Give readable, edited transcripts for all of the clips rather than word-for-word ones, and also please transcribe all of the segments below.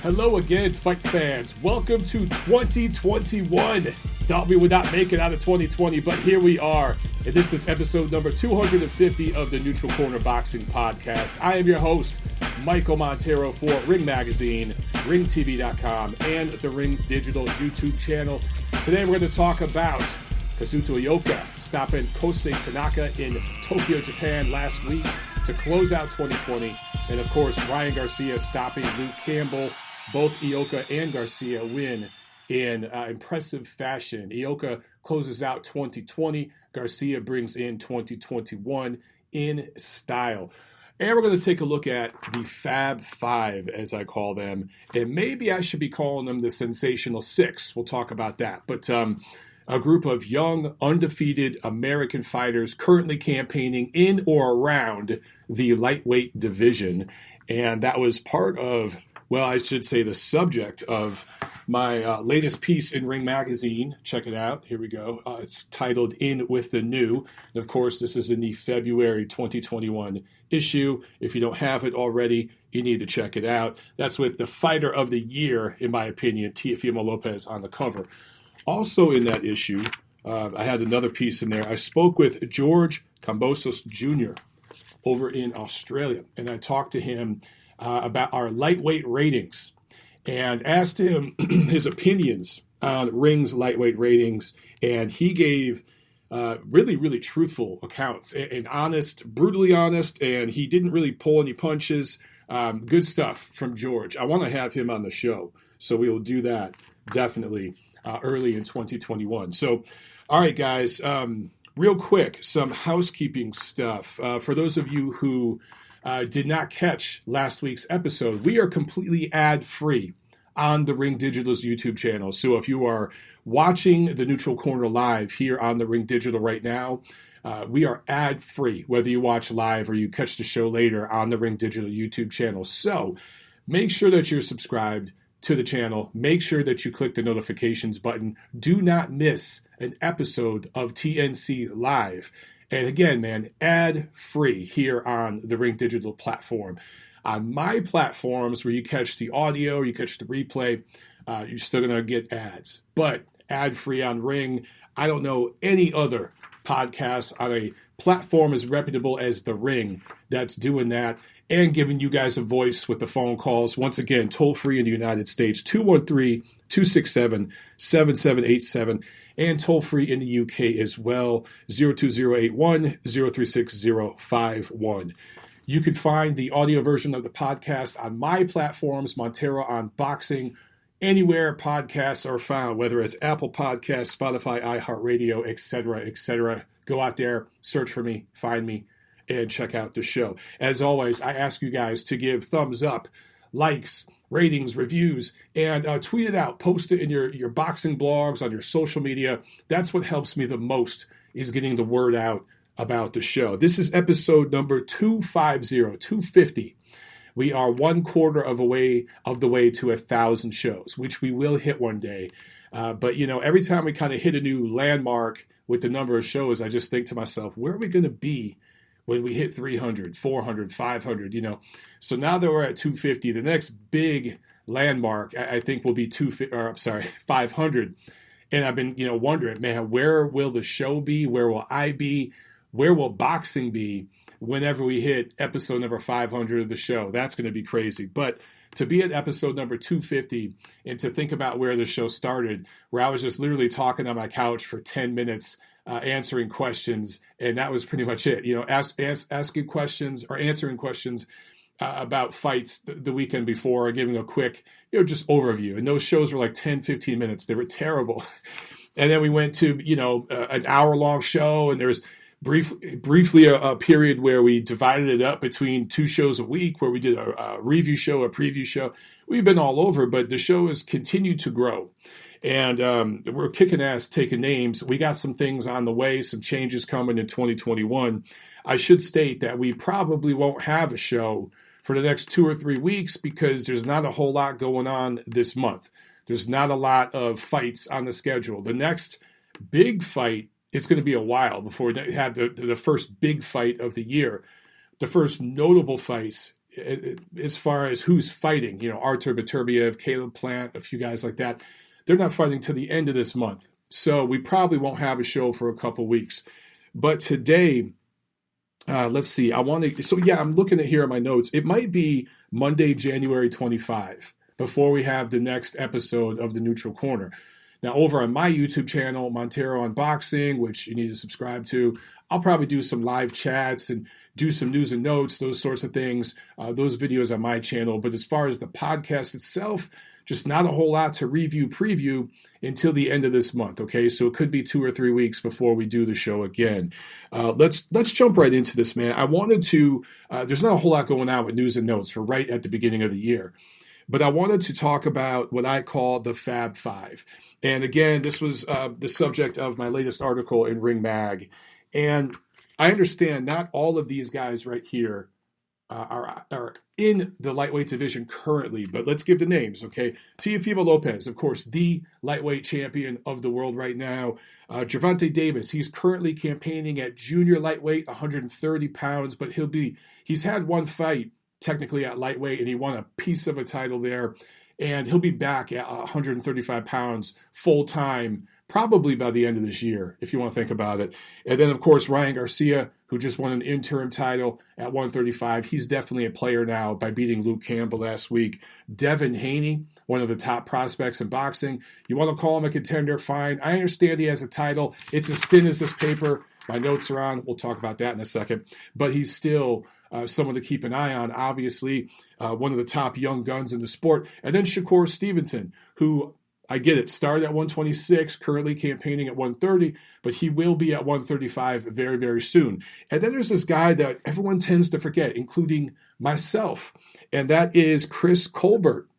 Hello again, fight fans. Welcome to 2021. Thought we would not make it out of 2020, but here we are. And this is episode number 250 of the Neutral Corner Boxing Podcast. I am your host, Michael Montero for Ring Magazine, ringtv.com, and the Ring Digital YouTube channel. Today we're going to talk about Kazuto Ioka stopping Kosei Tanaka in Tokyo, Japan last week to close out 2020. And of course, Ryan Garcia stopping Luke Campbell. Both Ioka and Garcia win in impressive fashion. Ioka closes out 2020. Garcia brings in 2021 in style. And we're going to take a look at the Fab Five, as I call them. And maybe I should be calling them the Sensational Six. We'll talk about that. But a group of young, undefeated American fighters currently campaigning in or around the lightweight division. And that was part of, well, I should say the subject of my latest piece in Ring Magazine. Check it out. Here we go. It's titled In With the New. And of course, this is in the February 2021 issue. If you don't have it already, you need to check it out. That's with the Fighter of the Year, in my opinion, Teofimo Lopez on the cover. Also in that issue, I had another piece in there. I spoke with George Kambosos Jr. over in Australia, and I talked to him about our lightweight ratings and asked him his opinions on Ring's lightweight ratings, and he gave really truthful accounts and honest, brutally honest, and he didn't really pull any punches. Good stuff from George. I want to have him on the show, so we will do that definitely early in 2021. So, all right, guys, real quick, some housekeeping stuff. For those of you who did not catch last week's episode, we are completely ad-free on the Ring Digital's YouTube channel. So if you are watching the Neutral Corner live here on the Ring Digital right now, we are ad-free, whether you watch live or you catch the show later on the Ring Digital YouTube channel. So make sure that you're subscribed to the channel. Make sure that you click the notifications button. Do not miss an episode of TNC Live. And again, man, ad-free here on the Ring Digital platform. On my platforms where you catch the audio or you catch the replay, you're still going to get ads. But ad-free on Ring, I don't know any other podcast on a platform as reputable as The Ring that's doing that and giving you guys a voice with the phone calls. Once again, toll-free in the United States, 213-267-7787. And toll-free in the UK as well, 02081-036-051. You can find the audio version of the podcast on my platforms, Montero on Boxing, anywhere podcasts are found, whether it's Apple Podcasts, Spotify, iHeartRadio, etc., etc. Go out there, search for me, find me, and check out the show. As always, I ask you guys to give thumbs up, likes, ratings, reviews, and tweet it out. Post it in your boxing blogs, on your social media. That's what helps me the most, is getting the word out about the show. This is episode number 250. We are one quarter of the way to 1,000 shows, which we will hit one day. But, you know, every time we kind of hit a new landmark with the number of shows, I just think to myself, where are we going to be when we hit 300, 400, 500, you know? So now that we're at 250, the next big landmark, I think, will be 500. And I've been, wondering, man, where will the show be? Where will I be? Where will boxing be whenever we hit episode number 500 of the show? That's going to be crazy. But to be at episode number 250 and to think about where the show started, where I was just literally talking on my couch for 10 minutes, answering questions, and that was pretty much it. Asking questions or answering questions about fights the weekend before, or giving a quick, just overview. And those shows were like 10, 15 minutes. They were terrible. And then we went to, an hour-long show, and there was briefly a period where we divided it up between two shows a week, where we did a review show, a preview show. We've been all over, but the show has continued to grow. And we're kicking ass, taking names. We got some things on the way, some changes coming in 2021. I should state that we probably won't have a show for the next 2 or 3 weeks because there's not a whole lot going on this month. There's not a lot of fights on the schedule. The next big fight, it's going to be a while before we have the first big fight of the year. The first notable fight as far as who's fighting, Artur Beterbiev, Caleb Plant, a few guys like that, they're not fighting till the end of this month. So we probably won't have a show for a couple weeks. But today, let's see. I'm looking at here at my notes. It might be Monday, January 25, before we have the next episode of the Neutral Corner. Now, over on my YouTube channel, Montero Unboxing, which you need to subscribe to, I'll probably do some live chats and do some news and notes, those sorts of things, those videos on my channel. But as far as the podcast itself, just not a whole lot to preview until the end of this month, okay? So it could be 2 or 3 weeks before we do the show again. Let's jump right into this, man. I wanted to, there's not a whole lot going on with news and notes for right at the beginning of the year. But I wanted to talk about what I call the Fab Five. And again, this was the subject of my latest article in Ring Mag. And I understand not all of these guys right here are in the lightweight division currently, but let's give the names, okay? Teofimo Lopez, of course, the lightweight champion of the world right now. Gervonta Davis, he's currently campaigning at junior lightweight, 130 pounds, but he's had one fight technically at lightweight, and he won a piece of a title there, and he'll be back at 135 pounds full-time probably by the end of this year, if you want to think about it. And then, of course, Ryan Garcia, who just won an interim title at 135. He's definitely a player now by beating Luke Campbell last week. Devin Haney, one of the top prospects in boxing. You want to call him a contender? Fine. I understand he has a title. It's as thin as this paper. My notes are on. We'll talk about that in a second. But he's still someone to keep an eye on, obviously. One of the top young guns in the sport. And then Shakur Stevenson, who, I get it, started at 126, currently campaigning at 130, but he will be at 135 very, very soon. And then there's this guy that everyone tends to forget, including myself, and that is Chris Colbert,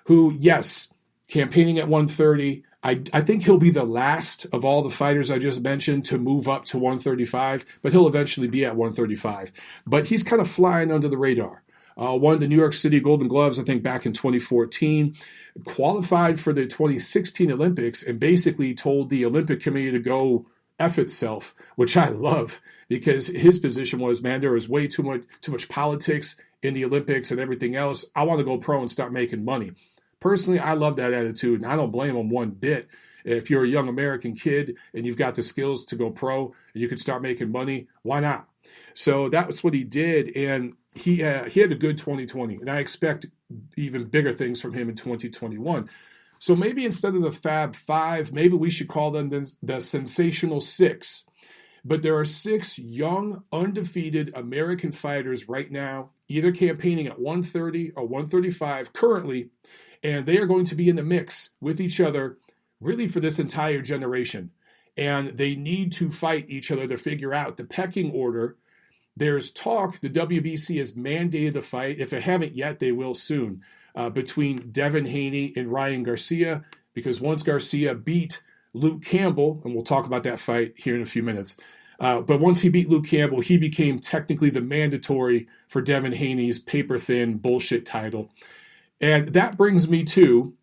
who, yes, campaigning at 130. I think he'll be the last of all the fighters I just mentioned to move up to 135, but he'll eventually be at 135. But he's kind of flying under the radar. Won the New York City Golden Gloves, I think, back in 2014. Qualified for the 2016 Olympics and basically told the Olympic Committee to go F itself, which I love because his position was, man, there was way too much politics in the Olympics and everything else. I want to go pro and start making money. Personally, I love that attitude, and I don't blame him one bit. If you're a young American kid and you've got the skills to go pro and you can start making money, why not? So that was what he did, and he had a good 2020, and I expect even bigger things from him in 2021. So maybe instead of the Fab Five, maybe we should call them the Sensational Six. But there are 6 young, undefeated American fighters right now, either campaigning at 130 or 135 currently, and they are going to be in the mix with each other really for this entire generation. And they need to fight each other to figure out the pecking order. There's talk, the WBC has mandated a fight. If they haven't yet, they will soon, between Devin Haney and Ryan Garcia, because once Garcia beat Luke Campbell, and we'll talk about that fight here in a few minutes, but once he beat Luke Campbell, he became technically the mandatory for Devin Haney's paper-thin bullshit title. And that brings me to,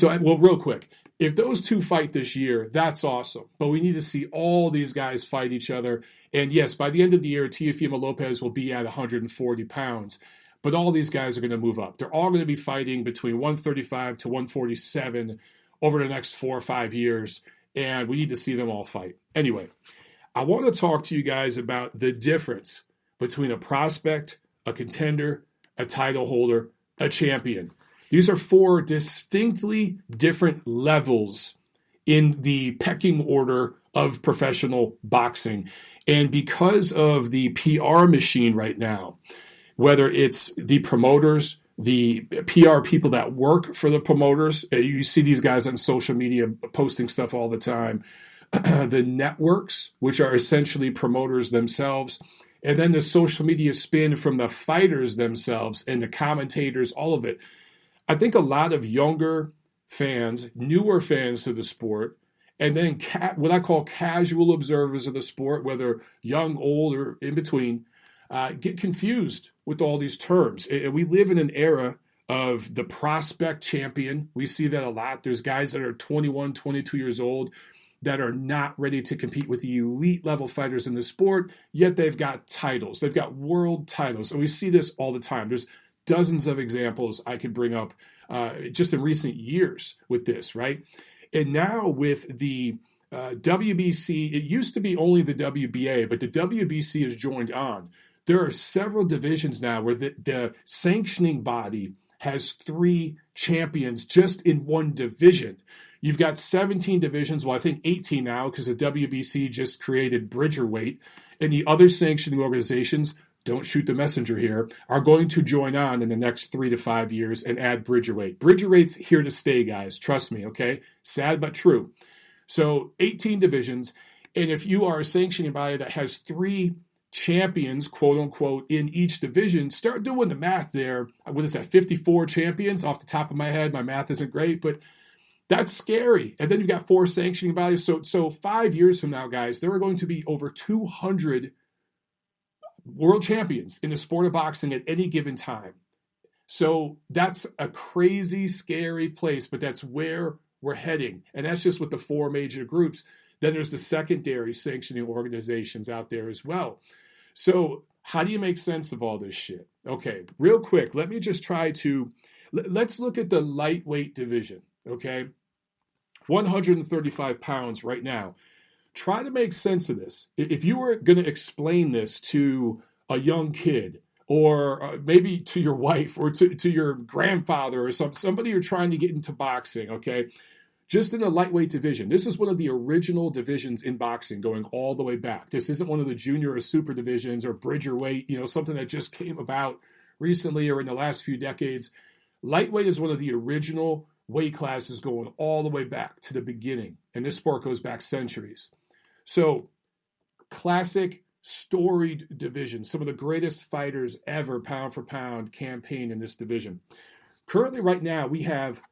real quick, if those two fight this year, that's awesome. But we need to see all these guys fight each other. And yes, by the end of the year, Teofimo Lopez will be at 140 pounds. But all these guys are going to move up. They're all going to be fighting between 135 to 147 over the next 4 or 5 years. And we need to see them all fight. Anyway, I want to talk to you guys about the difference between a prospect, a contender, a title holder, a champion. These are 4 distinctly different levels in the pecking order of professional boxing. And because of the PR machine right now, whether it's the promoters, the PR people that work for the promoters, you see these guys on social media posting stuff all the time, the networks, which are essentially promoters themselves, and then the social media spin from the fighters themselves and the commentators, all of it. I think a lot of younger fans, newer fans to the sport, and then what I call casual observers of the sport, whether young, old, or in between, get confused with all these terms. And we live in an era of the prospect champion. We see that a lot. There's guys that are 21, 22 years old that are not ready to compete with the elite level fighters in the sport, yet they've got titles. They've got world titles. And we see this all the time. There's dozens of examples I could bring up just in recent years with this, right? And now with the WBC, it used to be only the WBA, but the WBC has joined on. There are several divisions now where the sanctioning body has 3 champions just in one division. You've got 17 divisions, well, I think 18 now, because the WBC just created Bridgerweight, and the other sanctioning organizations, don't shoot the messenger here, are going to join on in the next 3 to 5 years and add Bridgerweight. Bridgerweight's here to stay, guys. Trust me, okay? Sad but true. So 18 divisions, and if you are a sanctioning body that has 3 champions, quote unquote, in each division, start doing the math there. What is that, 54 champions? Off the top of my head, my math isn't great, but that's scary. And then you've got 4 sanctioning bodies. So 5 years from now, guys, there are going to be over 200 world champions in the sport of boxing at any given time. So that's a crazy, scary place, but that's where we're heading. And that's just with the 4 major groups. Then there's the secondary sanctioning organizations out there as well. So how do you make sense of all this shit? Okay, real quick, let me just try to, let's look at the lightweight division, okay? 135 pounds right now. Try to make sense of this. If you were going to explain this to a young kid, or maybe to your wife, or to your grandfather, or somebody you're trying to get into boxing, okay? Just in the lightweight division. This is one of the original divisions in boxing going all the way back. This isn't one of the junior or super divisions or Bridgerweight, something that just came about recently or in the last few decades. Lightweight is one of the original weight classes going all the way back to the beginning. And this sport goes back centuries. So, classic, storied division. Some of the greatest fighters ever, pound for pound, campaign in this division. Currently, right now, we have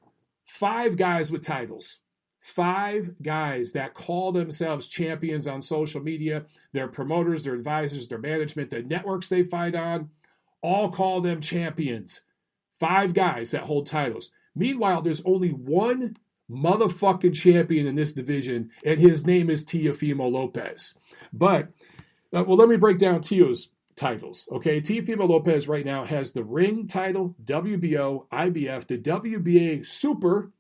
5 guys with titles. 5 guys that call themselves champions on social media. Their promoters, their advisors, their management, the networks they fight on, all call them champions. 5 guys that hold titles. Meanwhile, there's only one motherfucking champion in this division, and his name is Teofimo Lopez. But, let me break down Teo's titles, okay? Teofimo Lopez right now has the ring title, WBO, IBF, the WBA Super,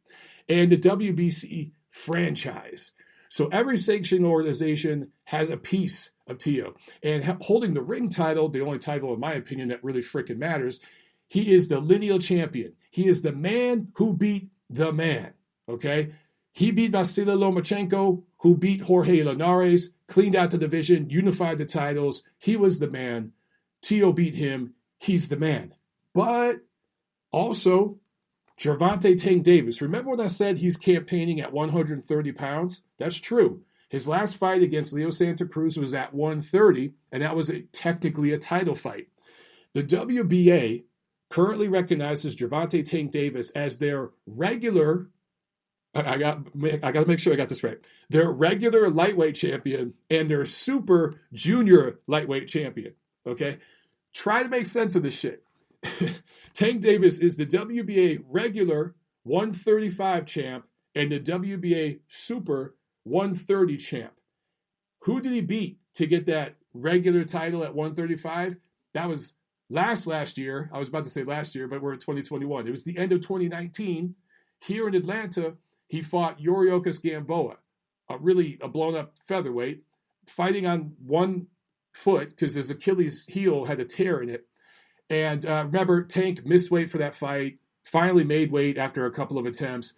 and the WBC franchise. So every sanctioning organization has a piece of Teo. And holding the ring title, the only title in my opinion that really freaking matters, he is the lineal champion. He is the man who beat the man, okay? He beat Vasily Lomachenko, who beat Jorge Linares, cleaned out the division, unified the titles. He was the man. Teo beat him. He's the man. But also, Gervonta Davis. Remember when I said he's campaigning at 130 pounds? That's true. His last fight against Leo Santa Cruz was at 130, and that was technically a title fight. The WBA currently recognizes Gervonta Davis as their regular, I got to make sure I got this right, their regular lightweight champion and their super junior lightweight champion, okay? Try to make sense of this shit. Tank Davis is the WBA regular 135 champ and the WBA super 130 champ. Who did he beat to get that regular title at 135? That was last year. I was about to say last year, but we're in 2021. It was the end of 2019. Here in Atlanta, he fought Yuriorkis Gamboa, a blown-up featherweight, fighting on one foot because his Achilles heel had a tear in it. And remember, Tank missed weight for that fight, finally made weight after a couple of attempts,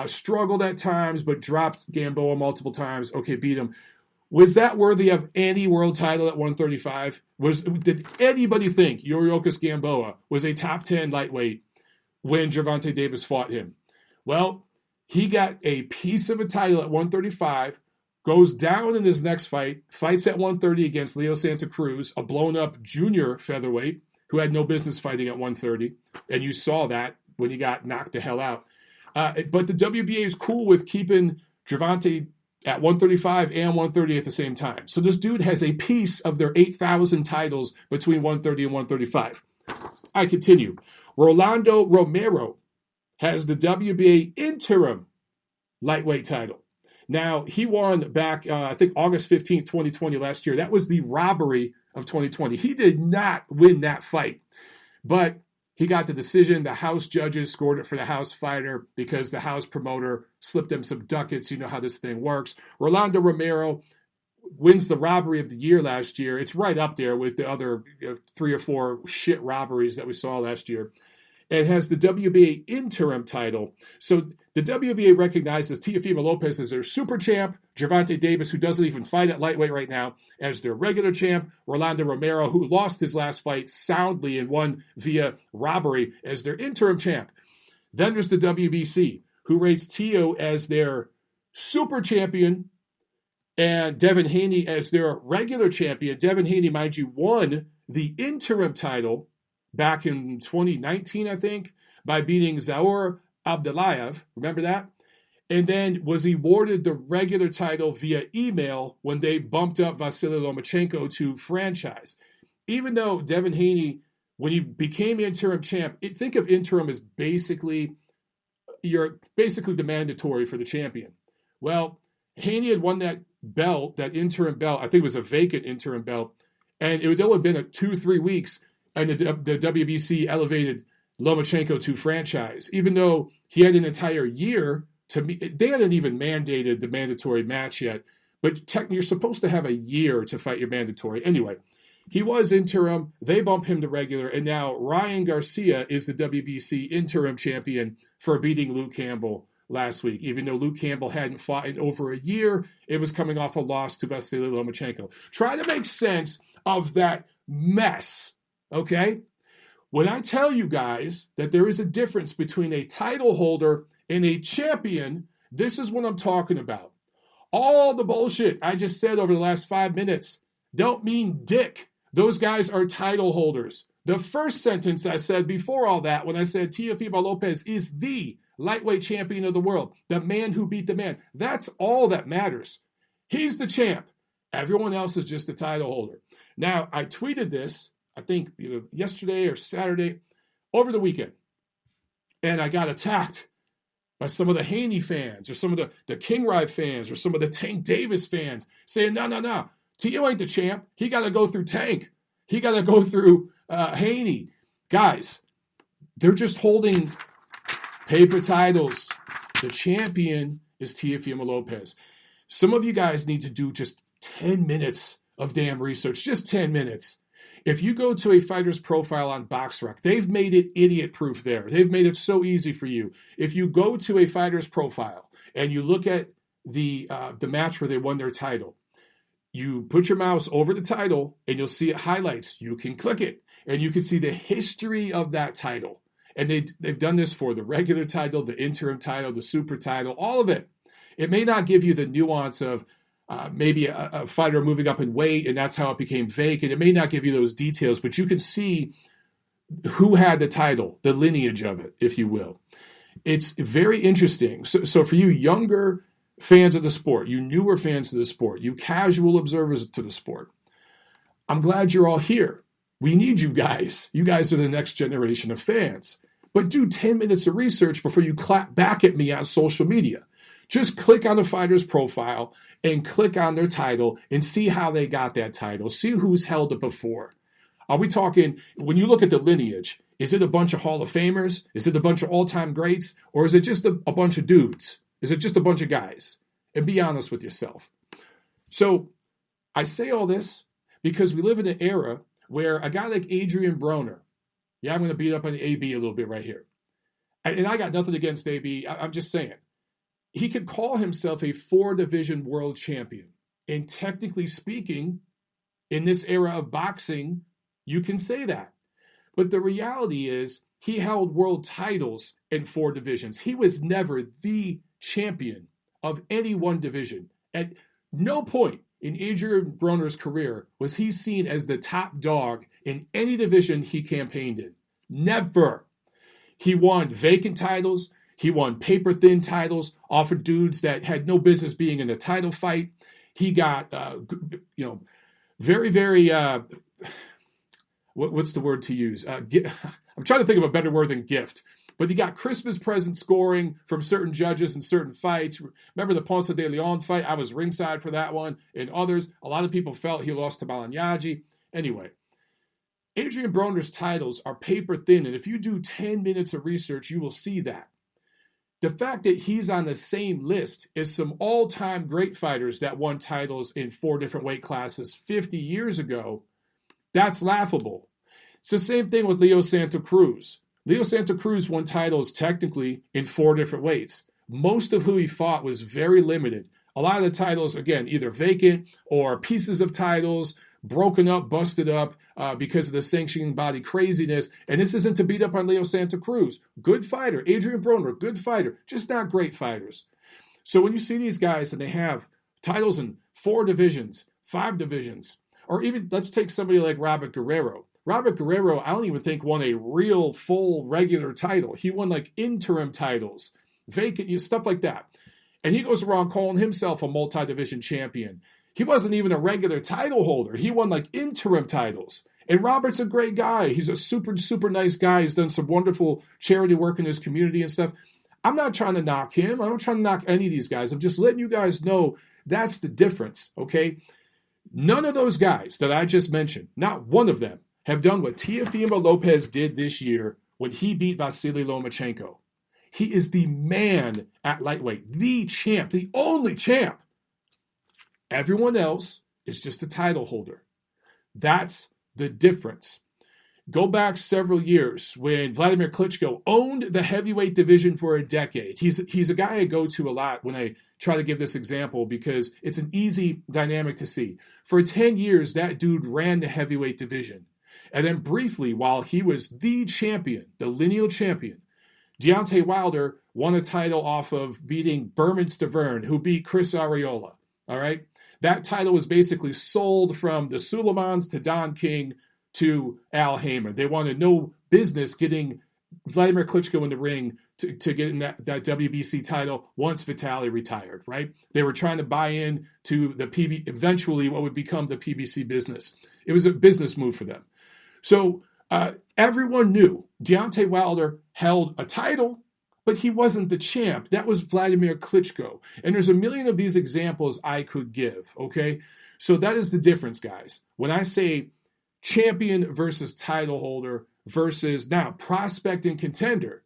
struggled at times, but dropped Gamboa multiple times. Okay, beat him. Was that worthy of any world title at 135? Did anybody think Yuriorkis Gamboa was a top 10 lightweight when Gervonta Davis fought him? Well, he got a piece of a title at 135, goes down in his next fight, fights at 130 against Leo Santa Cruz, a blown-up junior featherweight who had no business fighting at 130, and you saw that when he got knocked the hell out. But the WBA is cool with keeping Gervonta at 135 and 130 at the same time. So this dude has a piece of their 8,000 titles between 130 and 135. I continue. Romero has the WBA Interim lightweight title. Now, he won back, I think, August 15th, 2020 last year. That was the robbery of 2020. He did not win that fight, but he got the decision. The house judges scored it for the house fighter because the house promoter slipped him some ducats. You know how this thing works. Rolando Romero wins the robbery of the year last year. It's right up there with the other 3 or 4 shit robberies that we saw last year. And has the WBA interim title. So the WBA recognizes Teofimo Lopez as their super champ, Gervonta Davis, who doesn't even fight at lightweight right now, as their regular champ, Rolando Romero, who lost his last fight soundly and won via robbery, as their interim champ. Then there's the WBC, who rates Teo as their super champion and Devin Haney as their regular champion. Devin Haney, mind you, won the interim title back in 2019, I think, by beating Zaur Abdullayev. Remember that? And then was awarded the regular title via email when they bumped up Vasily Lomachenko to franchise. Even though Devin Haney, when he became interim champ, think of interim as you're basically the mandatory for the champion. Well, Haney had won that belt, that interim belt. I think it was a vacant interim belt. And it would only been 2-3 weeks. And the WBC elevated Lomachenko to franchise, even though he had an entire year to meet. They hadn't even mandated the mandatory match yet, but you're supposed to have a year to fight your mandatory. Anyway, he was interim. They bump him to regular, and now Ryan Garcia is the WBC interim champion for beating Luke Campbell last week. Even though Luke Campbell hadn't fought in over a year, it was coming off a loss to Vasily Lomachenko. Try to make sense of that mess. Okay? When I tell you guys that there is a difference between a title holder and a champion, this is what I'm talking about. All the bullshit I just said over the last 5 minutes don't mean dick. Those guys are title holders. The first sentence I said before all that, when I said Teofimo Lopez is the lightweight champion of the world, the man who beat the man, that's all that matters. He's the champ. Everyone else is just a title holder. Now, I tweeted this, I think either yesterday or Saturday, over the weekend. And I got attacked by some of the Haney fans or some of the King Ride fans or some of the Tank Davis fans saying, no. Teo ain't the champ. He got to go through Tank. He got to go through Haney. Guys, they're just holding paper titles. The champion is Teofimo Lopez. Some of you guys need to do just 10 minutes of damn research, just 10 minutes. If you go to a fighter's profile on BoxRec, they've made it idiot-proof there. They've made it so easy for you. If you go to a fighter's profile and you look at the match where they won their title, you put your mouse over the title and you'll see it highlights. You can click it and you can see the history of that title. And they've done this for the regular title, the interim title, the super title, all of it. It may not give you the nuance of maybe a fighter moving up in weight, and that's how it became vacant. It may not give you those details, but you can see who had the title, the lineage of it, if you will. It's very interesting. So for you younger fans of the sport, you newer fans of the sport, you casual observers to the sport, I'm glad you're all here. We need you guys. You guys are the next generation of fans. But do 10 minutes of research before you clap back at me on social media. Just click on the fighter's profile and click on their title and see how they got that title. See who's held it before. Are we talking, when you look at the lineage, is it a bunch of Hall of Famers? Is it a bunch of all-time greats? Or is it just a bunch of dudes? Is it just a bunch of guys? And be honest with yourself. So I say all this because we live in an era where a guy like Adrian Broner, I'm going to beat up on the AB a little bit right here. And I got nothing against AB. I'm just saying. He could call himself a 4-division world champion. And technically speaking, in this era of boxing, you can say that. But the reality is he held world titles in 4 divisions. He was never the champion of any one division. At no point in Adrian Broner's career was he seen as the top dog in any division he campaigned in. Never. He won vacant titles. He won paper-thin titles off of dudes that had no business being in a title fight. He got, very, very, what's the word to use? I'm trying to think of a better word than gift. But you got Christmas present scoring from certain judges in certain fights. Remember the Ponce de Leon fight? I was ringside for that one. And others, a lot of people felt he lost to Balanyaji. Anyway, Adrian Broner's titles are paper thin. And if you do 10 minutes of research, you will see that. The fact that he's on the same list as some all-time great fighters that won titles in 4 different weight classes 50 years ago, that's laughable. It's the same thing with Leo Santa Cruz. Leo Santa Cruz won titles technically in 4 different weights. Most of who he fought was very limited. A lot of the titles, again, either vacant or pieces of titles, broken up, busted up because of the sanctioning body craziness. And this isn't to beat up on Leo Santa Cruz. Good fighter. Adrian Broner, good fighter. Just not great fighters. So when you see these guys and they have titles in 4 divisions, 5 divisions, or even let's take somebody like Robert Guerrero. Robert Guerrero, I don't even think won a real full regular title. He won like interim titles, vacant, stuff like that. And he goes around calling himself a multi-division champion. He wasn't even a regular title holder. He won like interim titles. And Robert's a great guy. He's a super, super nice guy. He's done some wonderful charity work in his community and stuff. I'm not trying to knock him. I'm not trying to knock any of these guys. I'm just letting you guys know that's the difference, okay? None of those guys that I just mentioned, not one of them, have done what Teofimo Lopez did this year when he beat Vasily Lomachenko. He is the man at lightweight, the champ, the only champ. Everyone else is just a title holder. That's the difference. Go back several years when Vladimir Klitschko owned the heavyweight division for a decade. He's a guy I go to a lot when I try to give this example because it's an easy dynamic to see. For 10 years, that dude ran the heavyweight division. And then briefly, while he was the champion, the lineal champion, Deontay Wilder won a title off of beating Berman Stavern, who beat Chris Arreola. All right? That title was basically sold from the Suleimans to Don King to Al Haymon. They wanted no business getting Vladimir Klitschko in the ring to get in that WBC title once Vitaly retired, right? They were trying to buy in to the eventually what would become the PBC business. It was a business move for them. So everyone knew Deontay Wilder held a title, but he wasn't the champ. That was Vladimir Klitschko. And there's a million of these examples I could give, okay? So that is the difference, guys. When I say champion versus title holder versus now prospect and contender,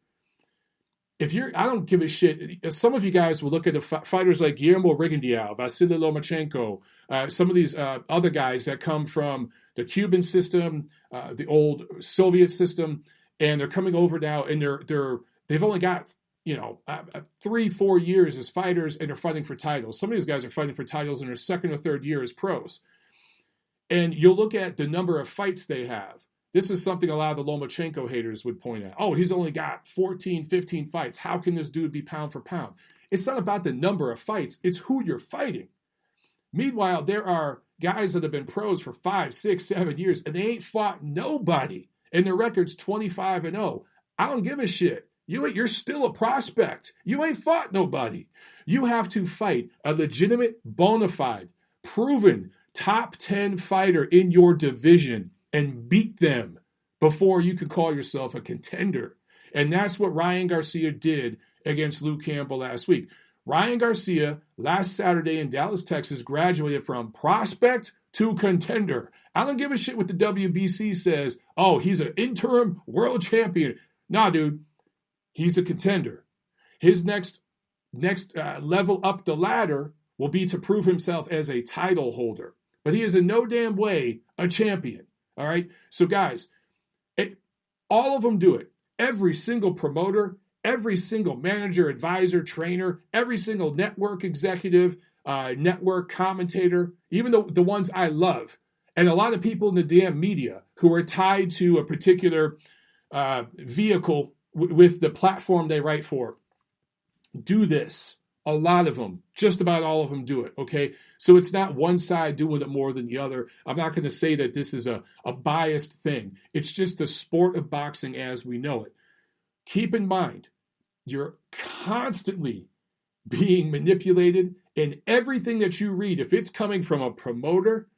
I don't give a shit. Some of you guys will look at the fighters like Guillermo Rigondeaux, Vasily Lomachenko, some of these other guys that come from the Cuban system, the old Soviet system, and they're coming over now, and they've only got 3-4 years as fighters, and they're fighting for titles. Some of these guys are fighting for titles in their second or third year as pros. And you'll look at the number of fights they have. This is something a lot of the Lomachenko haters would point out. Oh, he's only got 14, 15 fights. How can this dude be pound for pound? It's not about the number of fights. It's who you're fighting. Meanwhile, there are guys that have been pros for 5, 6, 7 years, and they ain't fought nobody. And their record's 25-0. I don't give a shit. You're still a prospect. You ain't fought nobody. You have to fight a legitimate, bona fide, proven top 10 fighter in your division and beat them before you could call yourself a contender. And that's what Ryan Garcia did against Luke Campbell last week. Ryan Garcia, last Saturday in Dallas, Texas, graduated from prospect to contender. I don't give a shit what the WBC says. Oh, he's an interim world champion. Nah, dude. He's a contender. His next level up the ladder will be to prove himself as a title holder. But he is in no damn way a champion. All right? So, guys, all of them do it. Every single promoter, every single manager, advisor, trainer, every single network executive, network commentator, even the ones I love, and a lot of people in the damn media who are tied to a particular vehicle with the platform they write for, do this. A lot of them, just about all of them do it, okay? So it's not one side doing it more than the other. I'm not going to say that this is a biased thing. It's just the sport of boxing as we know it. Keep in mind, you're constantly being manipulated, and everything that you read, if it's coming from a promoter,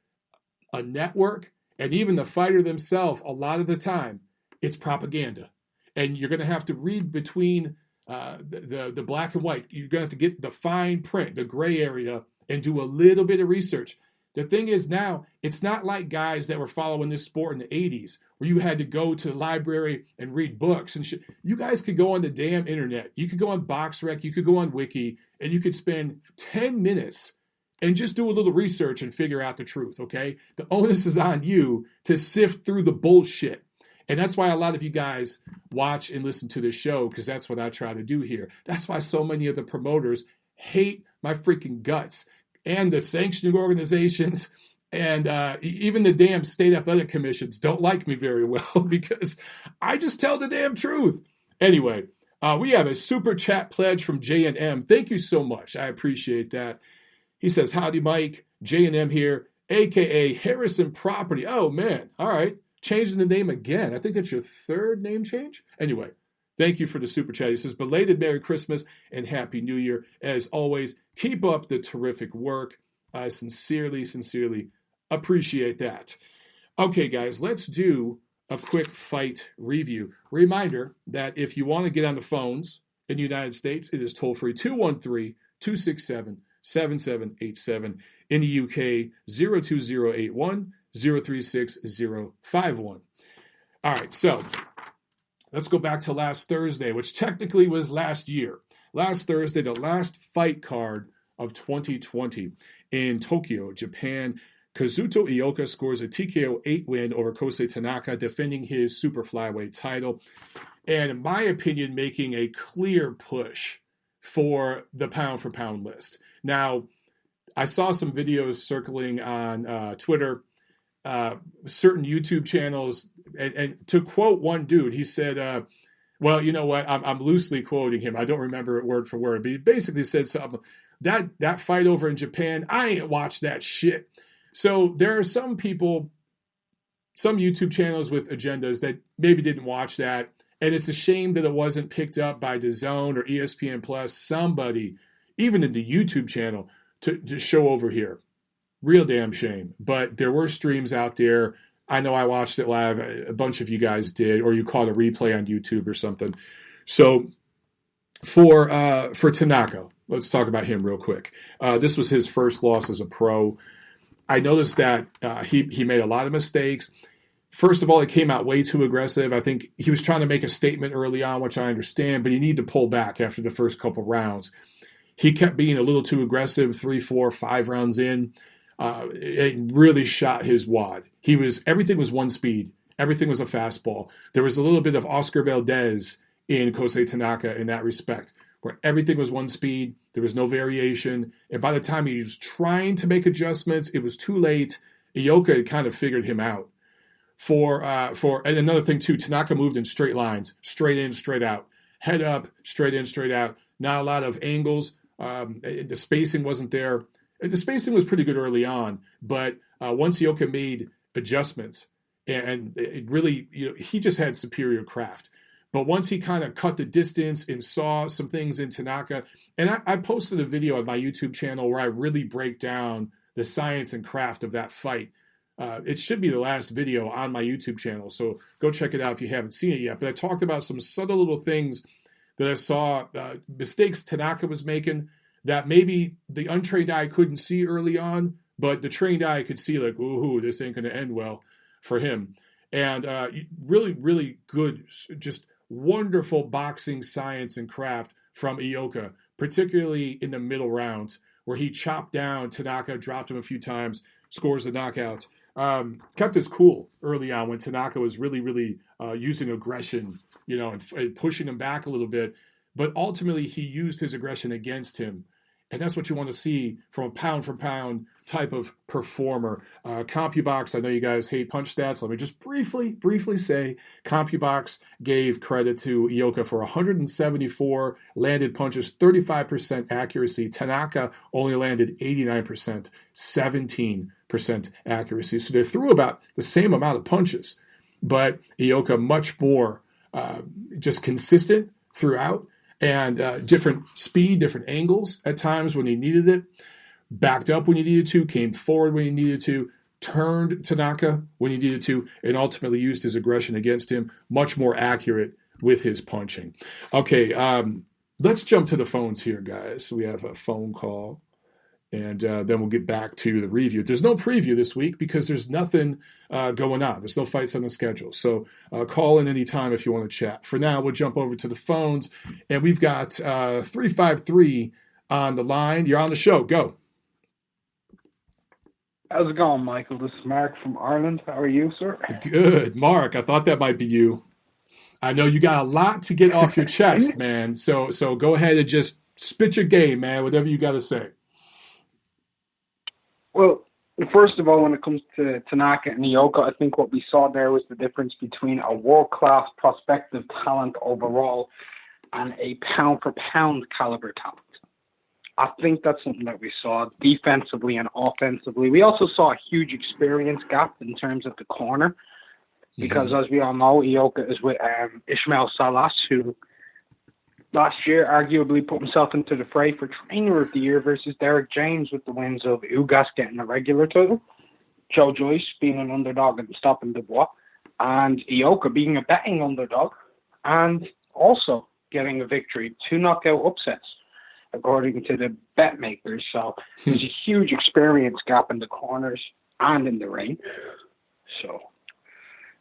a network, and even the fighter themselves, a lot of the time, it's propaganda. and you're going to have to read between the black and white. You're going to have to get the fine print, the gray area, and do a little bit of research. The thing is now, it's not like guys that were following this sport in the 80s where you had to go to the library and read books and shit. You guys could go on the damn internet. You could go on BoxRec. You could go on Wiki, and you could spend 10 minutes and just do a little research and figure out the truth, okay? The onus is on you to sift through the bullshit. And that's why a lot of you guys watch and listen to this show, because that's what I try to do here. That's why so many of the promoters hate my freaking guts. And the sanctioning organizations and even the damn state athletic commissions don't like me very well because I just tell the damn truth. Anyway, we have a super chat pledge from J&M. Thank you so much. I appreciate that. He says, howdy, Mike. J&M here, a.k.a. Harrison Property. Oh, man. All right. Changing the name again. I think that's your third name change. Anyway, thank you for the super chat. He says, belated Merry Christmas and Happy New Year. As always, keep up the terrific work. I sincerely appreciate that. Okay, guys, let's do a quick fight review. Reminder that if you want to get on the phones in the United States, it is toll-free 213-267-7787. In the UK, 02081 036-051. All right, so let's go back to last Thursday, which technically was last year. Last Thursday, the last fight card of 2020 in Tokyo, Japan. Kazuto Ioka scores a TKO 8 win over Kosei Tanaka, defending his super flyweight title. And in my opinion, making a clear push for the pound-for-pound list. Now, I saw some videos circling on Twitter, certain YouTube channels, and to quote one dude, he said, well, you know what, I'm loosely quoting him. I don't remember it word for word, but he basically said something, that fight over in Japan, I ain't watched that shit. So there are some people, some YouTube channels with agendas that maybe didn't watch that, and it's a shame that it wasn't picked up by DAZN or ESPN Plus, somebody, even in the YouTube channel, to show over here. Real damn shame. But there were streams out there. I know I watched it live. A bunch of you guys did, or you caught a replay on YouTube or something. So for Tanaka, let's talk about him real quick. This was his first loss as a pro. I noticed that he made a lot of mistakes. First of all, it came out way too aggressive. I think he was trying to make a statement early on, which I understand, but he needed to pull back after the first couple rounds. He kept being a little too aggressive 3, 4, 5 rounds in. It really shot his wad. Everything was one speed. Everything was a fastball. There was a little bit of Oscar Valdez in Kosei Tanaka in that respect, where everything was one speed. There was no variation. And by the time he was trying to make adjustments, it was too late. Ioka had kind of figured him out. And another thing too, Tanaka moved in straight lines, straight in, straight out, head up, straight in, straight out. Not a lot of angles. The spacing wasn't there. The spacing was pretty good early on, but once Ioka made adjustments, and it really, he just had superior craft. But once he kind of cut the distance and saw some things in Tanaka, and I posted a video on my YouTube channel where I really break down the science and craft of that fight. It should be the last video on my YouTube channel, so go check it out if you haven't seen it yet. But I talked about some subtle little things that I saw, mistakes Tanaka was making that maybe the untrained eye couldn't see early on, but the trained eye could see like, ooh, this ain't going to end well for him. And really, really good, just wonderful boxing science and craft from Ioka, particularly in the middle rounds where he chopped down Tanaka, dropped him a few times, scores the knockout. Kept his cool early on when Tanaka was really, really using aggression, and pushing him back a little bit. But ultimately, he used his aggression against him. And that's what you want to see from a pound-for-pound type of performer. CompuBox, I know you guys hate punch stats. Let me just briefly say, CompuBox gave credit to Ioka for 174 landed punches, 35% accuracy. Tanaka only landed 89%, 17% accuracy. So they threw about the same amount of punches, but Ioka much more just consistent throughout. And different speed, different angles at times when he needed it. Backed up when he needed to, came forward when he needed to, turned Tanaka when he needed to, and ultimately used his aggression against him. Much more accurate with his punching. Okay, let's jump to the phones here, guys. So we have a phone call, and then we'll get back to the review. There's no preview this week because there's nothing going on. There's no fights on the schedule. So call in anytime if you want to chat. For now, we'll jump over to the phones, and we've got 353 on the line. You're on the show. Go. How's it going, Michael? This is Mark from Ireland. How are you, sir? Good. Mark, I thought that might be you. I know you got a lot to get off your chest, man. So go ahead and just spit your game, man, whatever you got to say. Well, first of all, when it comes to Tanaka and Ioka, I think what we saw there was the difference between a world-class prospective talent overall and a pound-for-pound caliber talent. I think that's something that we saw defensively and offensively. We also saw a huge experience gap in terms of the corner because, as we all know, Ioka is with Ismail Salas, who last year arguably put himself into the fray for Trainer of the Year versus Derek James with the wins of Ugas getting a regular title, Joe Joyce being an underdog and stopping Dubois, and Ioka being a betting underdog and also getting a victory, 2 knockout upsets, according to the bet makers. So there's a huge experience gap in the corners and in the ring. So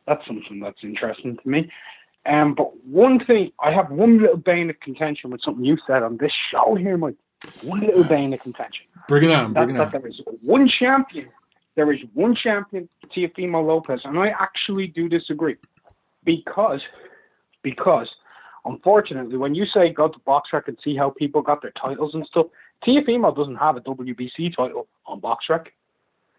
that's something that's interesting to me. But one thing, I have one little bane of contention with something you said on this show here, Mike. One little bane of contention. Bring it on. There is one champion. There is one champion, Teofimo Lopez, and I actually do disagree. Because unfortunately, when you say go to BoxRec and see how people got their titles and stuff, Teofimo doesn't have a WBC title on BoxRec.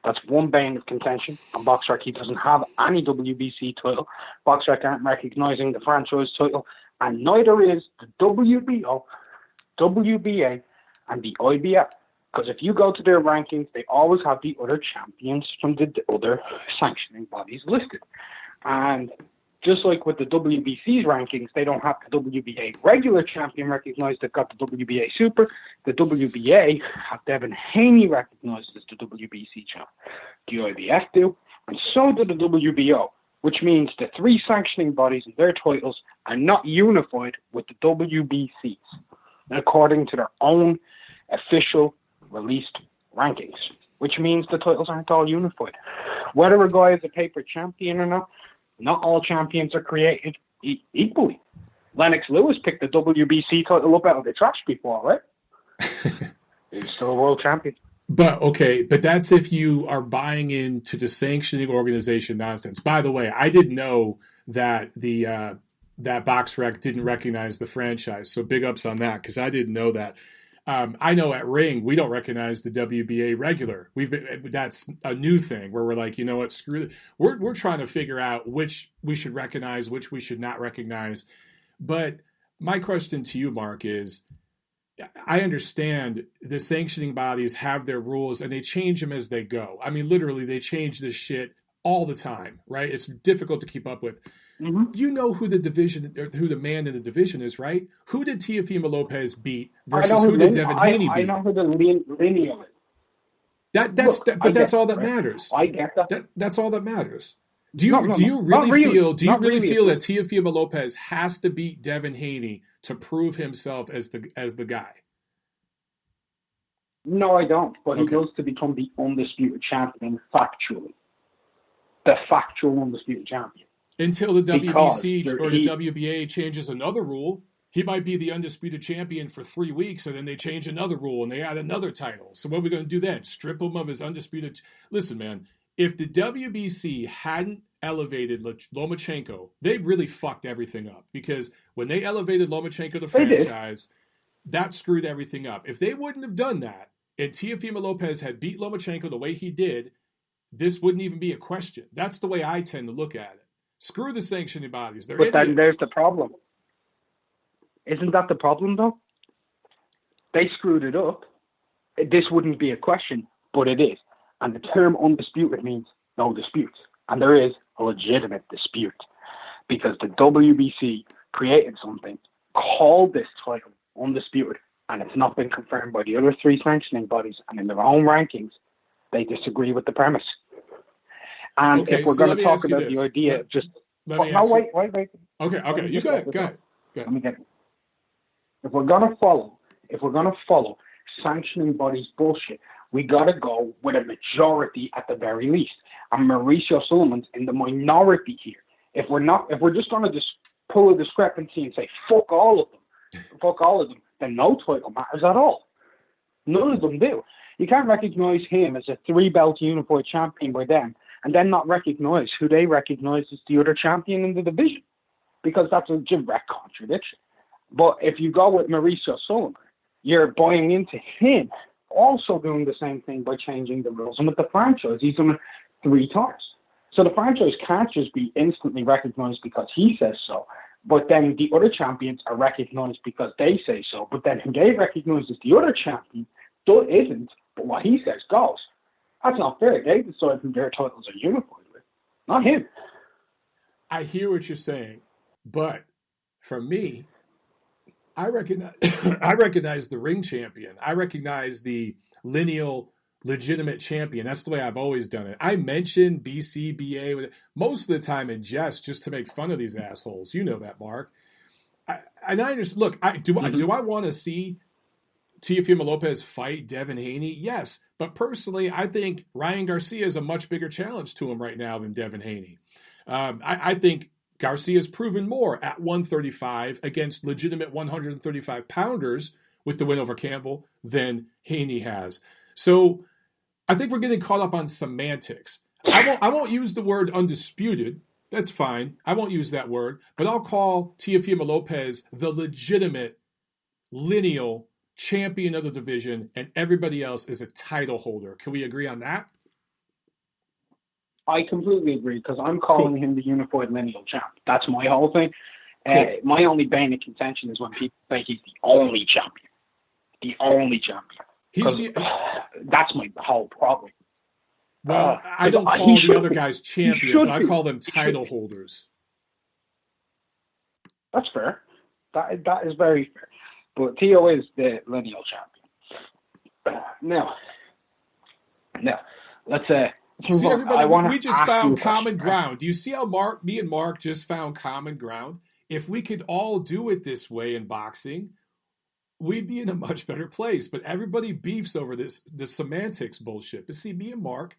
That's one bane of contention. On BoxRec, he doesn't have any WBC title. BoxRec aren't recognizing the franchise title, and neither is the WBO, WBA, and the IBF. Because if you go to their rankings, they always have the other champions from the other sanctioning bodies listed. And just like with the WBC's rankings, they don't have the WBA regular champion recognized. They've got the WBA Super. The WBA have Devin Haney recognized as the WBC champ. The IBF do, and so do the WBO, which means the 3 sanctioning bodies and their titles are not unified with the WBC's, according to their own official released rankings, which means the titles aren't all unified. Whether a guy is a paper champion or not all champions are created equally. Lennox Lewis picked the WBC title up out of the trash before, right? He's still a world champion. But that's if you are buying into the sanctioning organization nonsense. By the way, I didn't know that that BoxRec didn't recognize the franchise. So big ups on that because I didn't know that. I know at Ring we don't recognize the WBA regular. That's a new thing where we're like, you know what, screw it. We're trying to figure out which we should recognize, which we should not recognize. But my question to you, Mark, is I understand the sanctioning bodies have their rules and they change them as they go. I mean, literally, they change this shit all the time, right? It's difficult to keep up with. Mm-hmm. You know who the man in the division is, right? Who did Teofimo Lopez beat versus who did Devin Haney beat? I know who the lineal is. That's all that matters. I get that. That's all that matters. Do you really feel that Teofimo Lopez has to beat Devin Haney to prove himself as the guy? No, I don't. But he goes to become the undisputed champion factually. The factual undisputed champion. Until the WBC or the WBA changes another rule. He might be the undisputed champion for 3 weeks, and then they change another rule, and they add another title. So what are we going to do then? Strip him of his undisputed... Listen, man, if the WBC hadn't elevated Lomachenko, they really fucked everything up. Because when they elevated Lomachenko to franchise, that screwed everything up. If they wouldn't have done that, and Teofimo Lopez had beat Lomachenko the way he did, this wouldn't even be a question. That's the way I tend to look at it. Screw the sanctioning bodies. They're idiots. Then there's the problem. Isn't that the problem, though? They screwed it up. This wouldn't be a question, but it is. And the term undisputed means no dispute. And there is a legitimate dispute. Because the WBC created something, called this title undisputed, and it's not been confirmed by the other 3 sanctioning bodies. And in their own rankings, they disagree with the premise. And if we're going to talk about the idea of just... Wait. Okay. You go ahead. Go ahead. Let me get it. If we're gonna follow sanctioning bodies bullshit, we gotta go with a majority at the very least. And Mauricio Sullivan's in the minority here. If we're just gonna just pull a discrepancy and say fuck all of them, then no title matters at all. None of them do. You can't recognize him as a 3-belt unified champion by them, and then not recognize who they recognize as the other champion in the division, because that's a direct contradiction. But if you go with Mauricio Sullivan, you're buying into him also doing the same thing by changing the rules. And with the franchise, he's done it 3 times. So the franchise can't just be instantly recognized because he says so, but then the other champions are recognized because they say so. But then who they recognize as the other champion isn't, but what he says goes. That's not fair. They decide who their titles are unified with, not him. I hear what you're saying, but for me, I recognize the ring champion. I recognize the lineal legitimate champion. That's the way I've always done it. I mention BCBA most of the time in jest just to make fun of these assholes. You know that, Mark. And I just look. Do I want to see Teofimo Lopez fight Devin Haney? Yes, but personally, I think Ryan Garcia is a much bigger challenge to him right now than Devin Haney. I think Garcia's proven more at 135 against legitimate 135-pounders with the win over Campbell than Haney has. So I think we're getting caught up on semantics. I won't use the word undisputed. That's fine. I won't use that word. But I'll call Teofimo Lopez the legitimate lineal champion of the division, and everybody else is a title holder. Can we agree on that? I completely agree, because I'm calling him the unified lineal champ. That's my whole thing. Cool. My only bane of contention is when people say he's the only champion. The only champion. That's my whole problem. Well, I don't call the other guys champions. I call them title holders. That's fair. That is very fair. But Teo is the lineal champion. Now, let's see, everybody, we just found common ground. Do you see how me and Mark just found common ground? If we could all do it this way in boxing, we'd be in a much better place. But everybody beefs over the semantics bullshit. But see, me and Mark,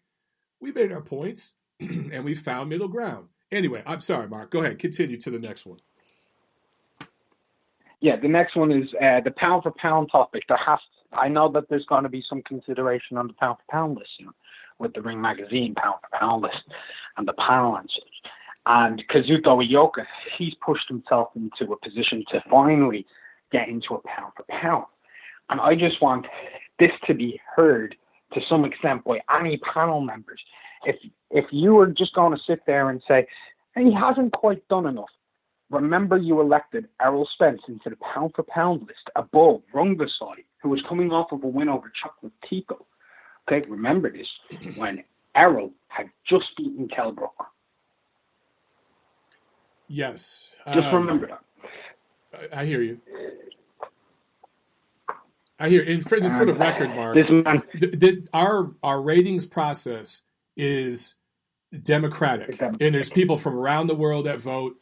we made our points, and we found middle ground. Anyway, I'm sorry, Mark. Go ahead. Continue to the next one. Yeah, the next one is the pound-for-pound topic. I know that there's going to be some consideration on the pound-for-pound list, with the Ring Magazine pound-for-pound list and the panel and such. And Kazuto Ioka, he's pushed himself into a position to finally get into a pound-for-pound. And I just want this to be heard to some extent by any panel members. If you were just going to sit there and say, hey, he hasn't quite done enough, remember you elected Errol Spence into the pound-for-pound list above Rungasai, who was coming off of a win over Chocolate Tico. Okay, remember this, when Errol had just beaten Colbert. Yes. Just remember that. I hear you. And for the record, Mark, our ratings process is democratic. And there's people from around the world that vote.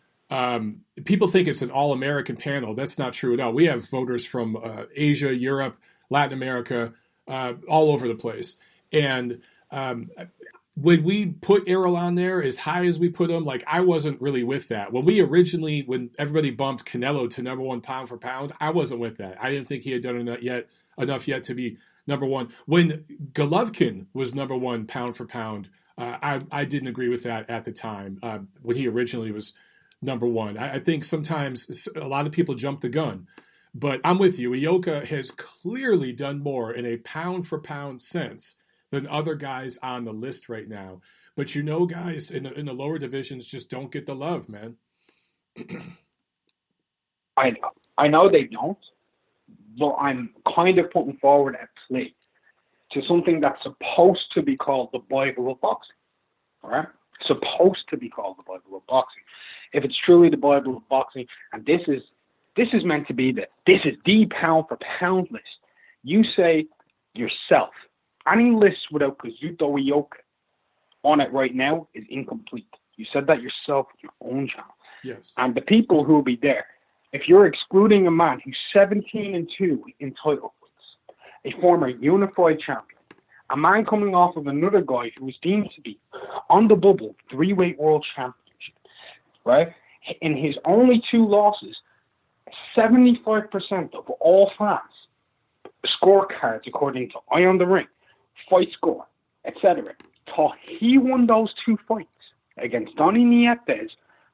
People think it's an all-American panel. That's not true at all. We have voters from Asia, Europe, Latin America, all over the place. And when we put Errol on there as high as we put him, like, I wasn't really with that. When everybody bumped Canelo to number one pound for pound, I wasn't with that. I didn't think he had done enough yet to be number one. When Golovkin was number one pound for pound, I didn't agree with that at the time when he originally was number one. I think sometimes a lot of people jump the gun. But I'm with you. Ioka has clearly done more in a pound-for-pound sense than other guys on the list right now. But guys in the lower divisions just don't get the love, man. I know they don't, but I'm kind of putting forward a plea to something that's supposed to be called the Bible of boxing. All right? Supposed to be called the Bible of boxing. If it's truly the Bible of boxing, and this is meant to be this is the pound for pound list. You say yourself, any list without Kazuto Ioka on it right now is incomplete. You said that yourself in your own channel. Yes. And the people who will be there, if you're excluding a man who's 17-2 in title fights, a former unified champion, a man coming off of another guy who was deemed to be on the bubble 3-weight world championship, right? In his only 2 losses, 75% of all fans scorecards, according to Eye on the Ring, Fight Score, etc., thought he won those 2 fights against Donny Nietes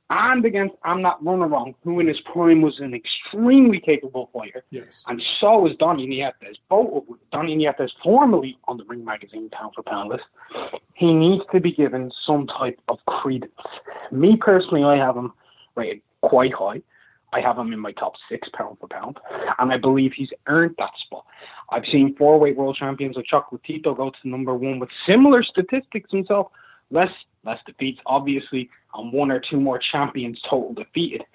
and against I'm Not Running Wrong, who in his prime was an extremely capable fighter. Yes. And so was Donny Nietes. Both of Donny Nietes, formerly on the Ring Magazine pound-for-pound list. He needs to be given some type of credence. Me personally, I have him rated quite high. I have him in my top 6 pound-for-pound, and I believe he's earned that spot. I've seen 4-weight world champions like Chocolatito go to number 1 with similar statistics himself, less defeats, obviously, and 1 or 2 more champions total defeated.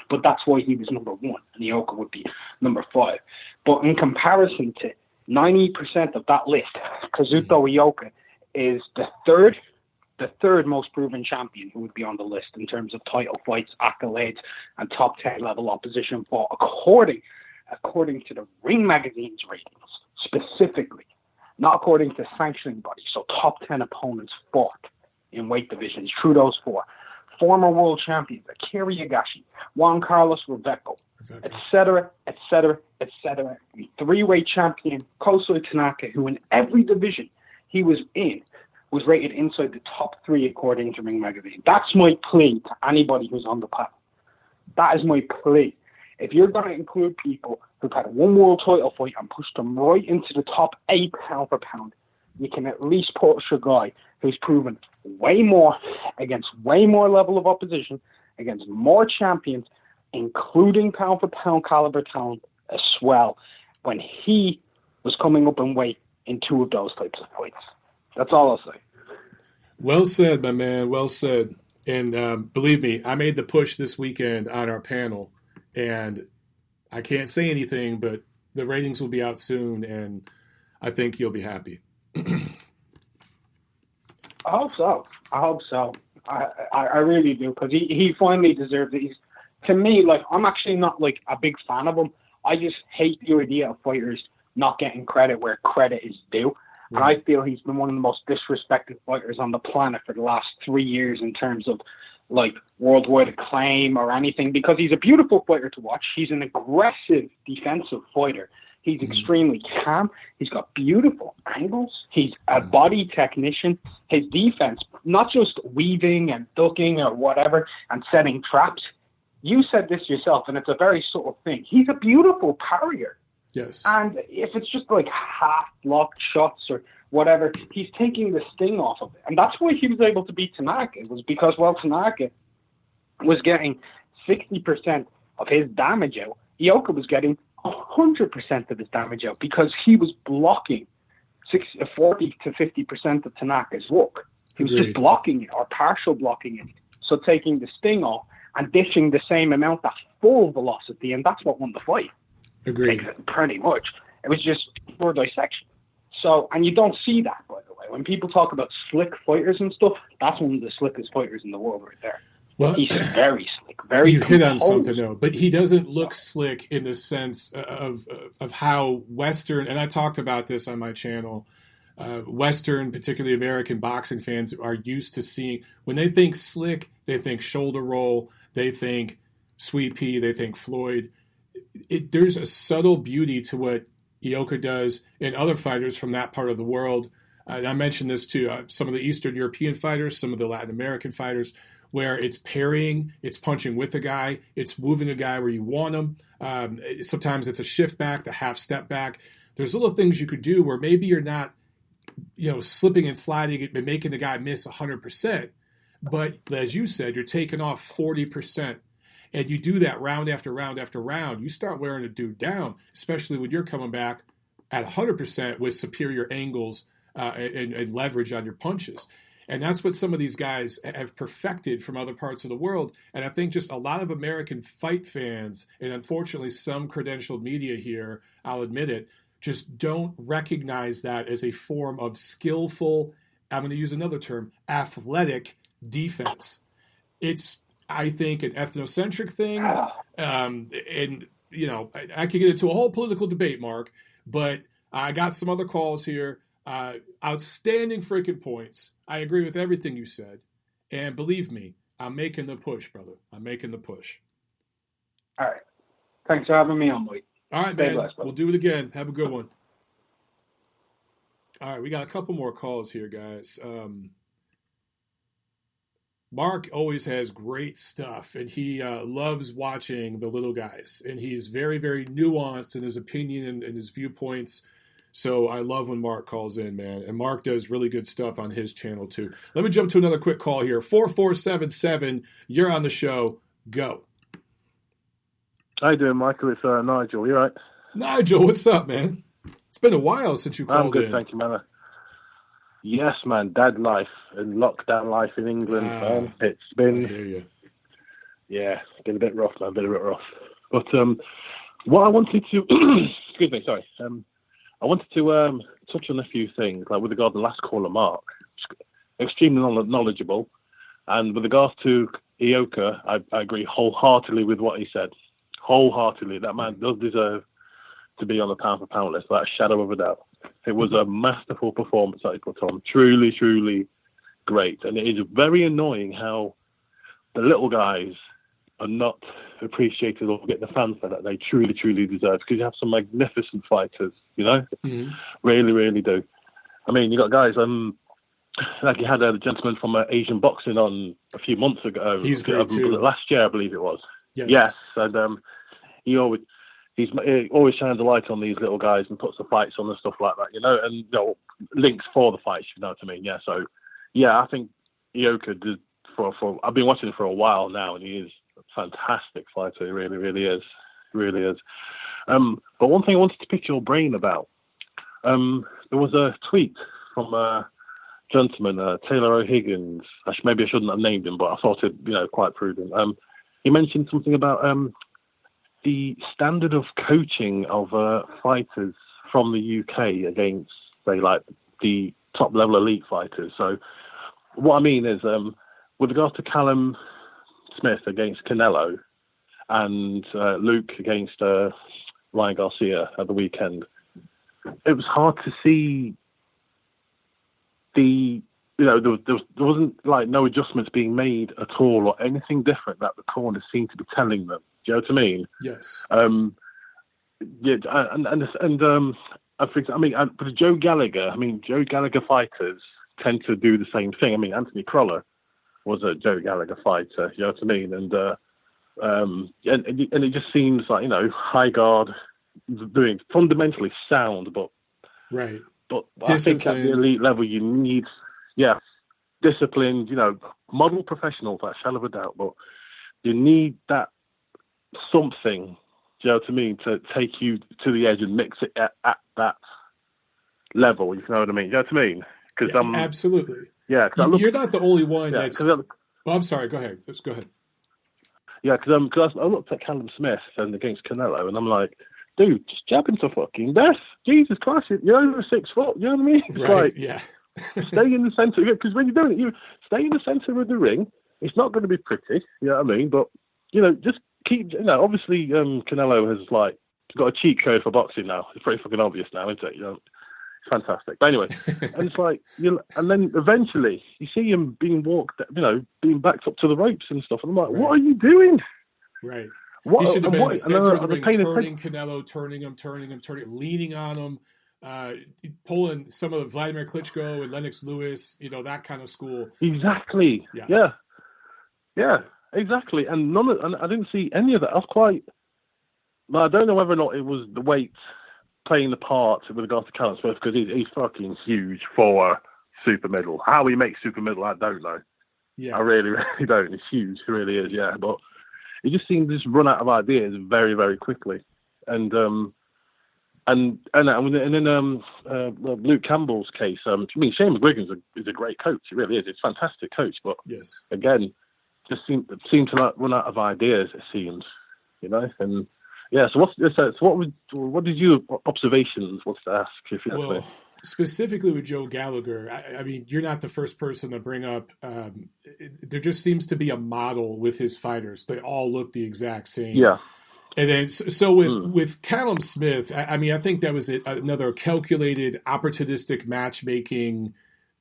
But that's why he was number 1, and Ioka would be number 5. But in comparison to 90% of that list, Kazuto Ioka is the third most proven champion who would be on the list in terms of title fights, accolades, and top 10 level opposition fought, according to the Ring Magazine's ratings, specifically, not according to sanctioning bodies. So top 10 opponents fought in weight divisions through those 4. Former world champions Akira Yagashi, Juan Carlos Reveco, etc., etc., etc. 3-weight champion Kosei Tanaka, who in every division he was in, was rated inside the top 3 according to Ring Magazine. That's my plea to anybody who's on the panel. That is my plea. If you're going to include people who've had 1 world title fight and push them right into the top 8 pound for pound, you can at least push a guy who's proven way more against way more level of opposition, against more champions, including pound for pound caliber talent as well, when he was coming up in weight in 2 of those types of fights. That's all I'll say. Well said, my man. Well said. And believe me, I made the push this weekend on our panel, and I can't say anything, but the ratings will be out soon, and I think you'll be happy. I hope so. I really do, because he finally deserves it. To me, like, I'm actually not like a big fan of him. I just hate the idea of fighters not getting credit where credit is due. And I feel he's been one of the most disrespected fighters on the planet for the last 3 years in terms of like worldwide acclaim or anything, because he's a beautiful fighter to watch. He's an aggressive defensive fighter. He's extremely calm. He's got beautiful angles. He's a body technician. His defense, not just weaving and ducking or whatever and setting traps. You said this yourself, and it's a very subtle thing. He's a beautiful parrier. Yes. And if it's just like half-blocked shots or whatever, he's taking the sting off of it. And that's why he was able to beat Tanaka. It was because, well, Tanaka was getting 60% of his damage out. Ioka was getting 100% of his damage out because he was blocking 40 to 50% of Tanaka's work. He was just blocking it or partial blocking it. So taking the sting off and dishing the same amount at full velocity, and that's what won the fight. Agreed. Pretty much. It was just pure dissection. So, and you don't see that, by the way. When people talk about slick fighters and stuff, that's one of the slickest fighters in the world right there. Well, he's very slick, very you composed. hit on something, though. But he doesn't look slick in the sense of how Western, and I talked about this on my channel, Western, particularly American boxing fans, are used to seeing, when they think slick, they think shoulder roll, they think Sweet Pea, they think Floyd. There's a subtle beauty to what Ioka does and other fighters from that part of the world. I mentioned this to some of the Eastern European fighters, some of the Latin American fighters, where it's parrying, it's punching with a guy, it's moving a guy where you want him. Sometimes it's a shift back, the half step back. There's little things you could do where maybe you're not, slipping and sliding and making the guy miss 100%. But as you said, you're taking off 40%. And you do that round after round after round, you start wearing a dude down, especially when you're coming back at 100% with superior angles and leverage on your punches. And that's what some of these guys have perfected from other parts of the world. And I think just a lot of American fight fans, and unfortunately some credentialed media here, I'll admit it, just don't recognize that as a form of skillful, I'm going to use another term, athletic defense. It's I think, an ethnocentric thing. And, you know, I could get into a whole political debate, Mark, but I got some other calls here. Outstanding freaking points. I agree with everything you said. And believe me, I'm making the push, brother. I'm making the push. All right. Thanks for having me on, Mike. All right, man. We'll do it again. Have a good one. All right, we got a couple more calls here, guys. Mark always has great stuff, and he loves watching the little guys. And he's very, very nuanced in his opinion and his viewpoints. So I love when Mark calls in, man. And Mark does really good stuff on his channel, too. Let me jump to another quick call here. 4477, you're on the show. Go. How you doing, Michael? It's Nigel. You all right? Nigel, what's up, man? It's been a while since you called in. I'm good, thank you, man. Yes, man. Dad life and lockdown life in England, man. It's been... I hear you. Yeah, it's been a bit rough, man. But what I wanted to... excuse me, sorry. I wanted to touch on a few things, like with regard to the last caller, Mark. Extremely knowledgeable. And with regards to Ioka, I agree wholeheartedly with what he said. Wholeheartedly. That man does deserve to be on the pound-for-pound list, without a shadow of a doubt. It was a masterful performance that he put on. Truly, truly great. And it is very annoying how the little guys are not appreciated or get the fanfare that they truly, truly deserve, because you have some magnificent fighters, you know? Mm-hmm. Really, really do. I mean, you got guys, like you had a gentleman from Asian boxing on a few months ago. He's great too. Last year, I believe it was. Yes. And he always shines a light on these little guys and puts the fights on and stuff like that, you know, and you know, links for the fights, you know what I mean? Yeah, so, yeah, I think Ioka did I've been watching him for a while now, and he is a fantastic fighter. He really, really is. Really is. But one thing I wanted to pick your brain about, there was a tweet from a gentleman, Taylor O'Higgins. Maybe I shouldn't have named him, but I thought it, you know, quite prudent. He mentioned something about the standard of coaching of fighters from the UK against, say, like the top level elite fighters. So what I mean is, with regards to Callum Smith against Canelo and Luke against Ryan Garcia at the weekend, it was hard to see there wasn't like no adjustments being made at all or anything different that the corners seemed to be telling them. Do you know what I mean? Yes. But Joe Gallagher fighters tend to do the same thing. I mean, Anthony Croller was a Joe Gallagher fighter. You know what I mean? And it just seems like, you know, high guard doing fundamentally sound, but right. But I think at the elite level you need, disciplined, you know, model professional, that shall of a doubt, but you need that something, do you know what I mean, to take you to the edge and mix it at that level, you know what I mean? You know what I mean? Cause, absolutely. Yeah. You're not the only one that's... I'm sorry, go ahead. Let's go ahead. Yeah, because I looked at Callum Smith and against Canelo, and I'm like, dude, just jab him to fucking death. Jesus Christ, you're over 6 foot. You know what I mean? It's right, like, yeah. Stay in the centre. Because when you're doing it, you stay in the centre of the ring. It's not going to be pretty, you know what I mean? But, you know, just keep, you know, obviously Canelo has, like, got a cheat code for boxing now. It's pretty fucking obvious now, isn't it? You know, it's fantastic. But anyway, and it's like, and then eventually you see him being walked, you know, being backed up to the ropes and stuff. And I'm like, right. What are you doing? Right. He should have been in the center of the ring, turning Canelo, turning him, leaning on him, pulling some of the Vladimir Klitschko and Lennox Lewis, you know, that kind of school. Exactly. Yeah, exactly. And I didn't see any of that. I was quite... Well, I don't know whether or not it was the weight playing the part with regards to Callum Smith, because he's fucking huge for super middle. How he makes super middle, I don't know. Yeah. I really, really don't. It's huge. It really is, yeah. But he just seemed to just run out of ideas very, very quickly. And then Luke Campbell's case, I mean, Shane McGuigan is a great coach. He really is. He's a fantastic coach. But yes, again, just seemed to like run out of ideas, it seems, you know. And yeah, so what did you observations? What's to ask? If you well, specifically with Joe Gallagher, I mean, you're not the first person to bring up. There just seems to be a model with his fighters. They all look the exact same. Yeah. And then, so with Callum Smith, I mean, I think that was another calculated, opportunistic matchmaking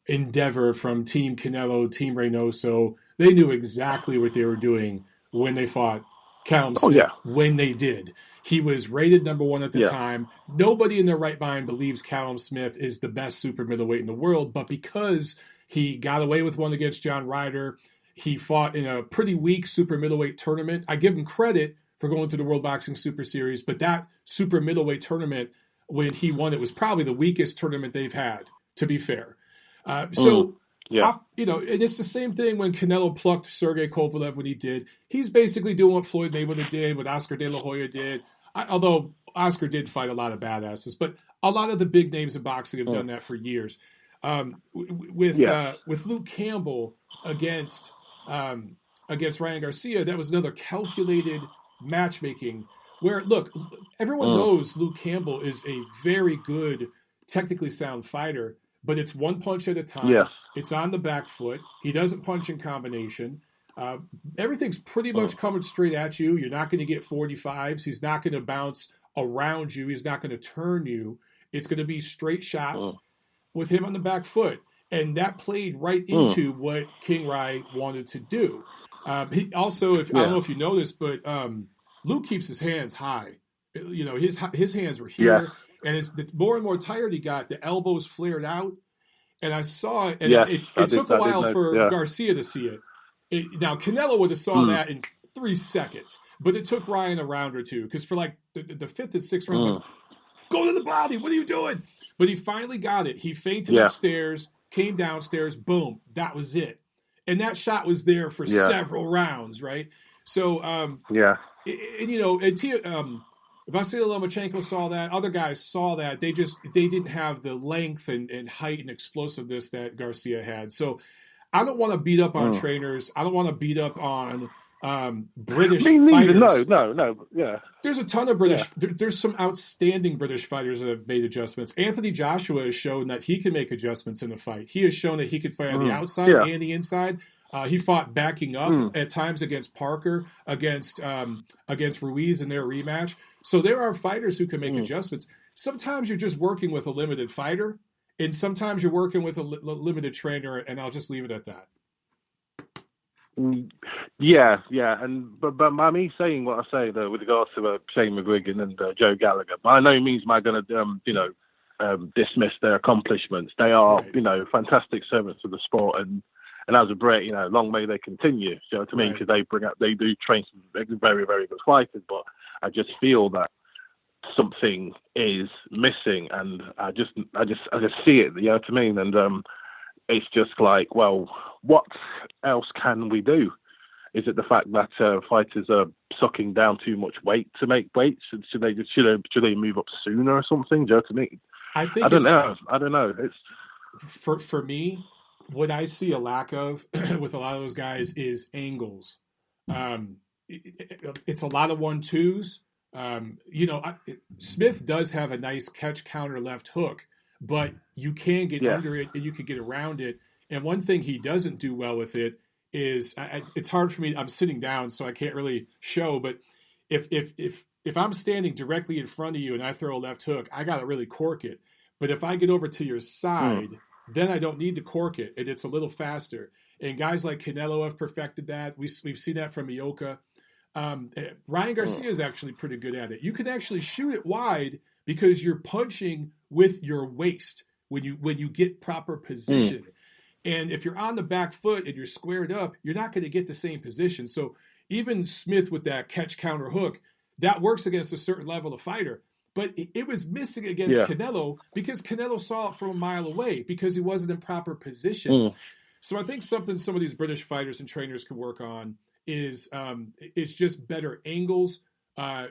endeavor from Team Canelo, Team Reynoso. They knew exactly what they were doing when they fought Callum Smith, when they did. He was rated number one at the time. Nobody in their right mind believes Callum Smith is the best super middleweight in the world, but because he got away with one against John Ryder, he fought in a pretty weak super middleweight tournament. I give him credit for going through the World Boxing Super Series, but that super middleweight tournament, when he won, it was probably the weakest tournament they've had, to be fair. You know, and it's the same thing when Canelo plucked Sergey Kovalev when he did. He's basically doing what Floyd Mayweather did, what Oscar De La Hoya did. Although Oscar did fight a lot of badasses, but a lot of the big names in boxing have done that for years. With Luke Campbell against Ryan Garcia, that was another calculated matchmaking where, look, everyone knows Luke Campbell is a very good, technically sound fighter, but it's one punch at a time. Yes. It's on the back foot. He doesn't punch in combination. Everything's pretty much coming straight at you. You're not going to get 45s. He's not going to bounce around you. He's not going to turn you. It's going to be straight shots with him on the back foot. And that played right into what King Rai wanted to do. He also, I don't know if you know this, but Luke keeps his hands high. You know, his hands were here. And the more and more tired he got, the elbows flared out. And I saw it, and it took a while for Garcia to see it. Now, Canelo would have saw that in 3 seconds, but it took Ryan a round or two, because for like the fifth and sixth round, like, go to the body, what are you doing? But he finally got it. He fainted upstairs, came downstairs, boom, that was it. And that shot was there for several rounds, right? So, and you know, Vasily Lomachenko saw that. Other guys saw that. They didn't have the length and height and explosiveness that Garcia had. So I don't want to beat up on trainers. I don't want to beat up on British fighters. No. Yeah. There's a ton of British. There's some outstanding British fighters that have made adjustments. Anthony Joshua has shown that he can make adjustments in a fight. He has shown that he can fight on the outside and the inside. He fought backing up at times against Parker, against Ruiz in their rematch. So there are fighters who can make adjustments. Sometimes you're just working with a limited fighter, and sometimes you're working with a limited trainer, and I'll just leave it at that. But by me saying what I say though, with regards to Shane McGuigan and Joe Gallagher, by no means am I going to dismiss their accomplishments. They are fantastic servants of the sport, and as a Brit, long may they continue. You know what I mean? Because they do train some very, very good fighters, but I just feel that something is missing, and I just see it. You know what I mean? And it's just like, well, what else can we do? Is it the fact that fighters are sucking down too much weight to make weights? Should they move up sooner or something? Do you know what I mean? I don't know. It's for me, what I see a lack of with a lot of those guys is angles. It's a lot of 1-2s. Smith does have a nice catch counter left hook, but you can get under it and you can get around it. And one thing he doesn't do well with it is it's hard for me. I'm sitting down, so I can't really show. But if I'm standing directly in front of you and I throw a left hook, I got to really cork it. But if I get over to your side, then I don't need to cork it, and it's a little faster. And guys like Canelo have perfected that. We've seen that from Ioka. Ryan Garcia is actually pretty good at it. You can actually shoot it wide because you're punching with your waist when you get proper position. And if you're on the back foot and you're squared up, you're not going to get the same position. So even Smith with that catch counter hook, that works against a certain level of fighter. But it was missing against Canelo because Canelo saw it from a mile away because he wasn't in proper position. So I think something some of these British fighters and trainers can work on is just better angles,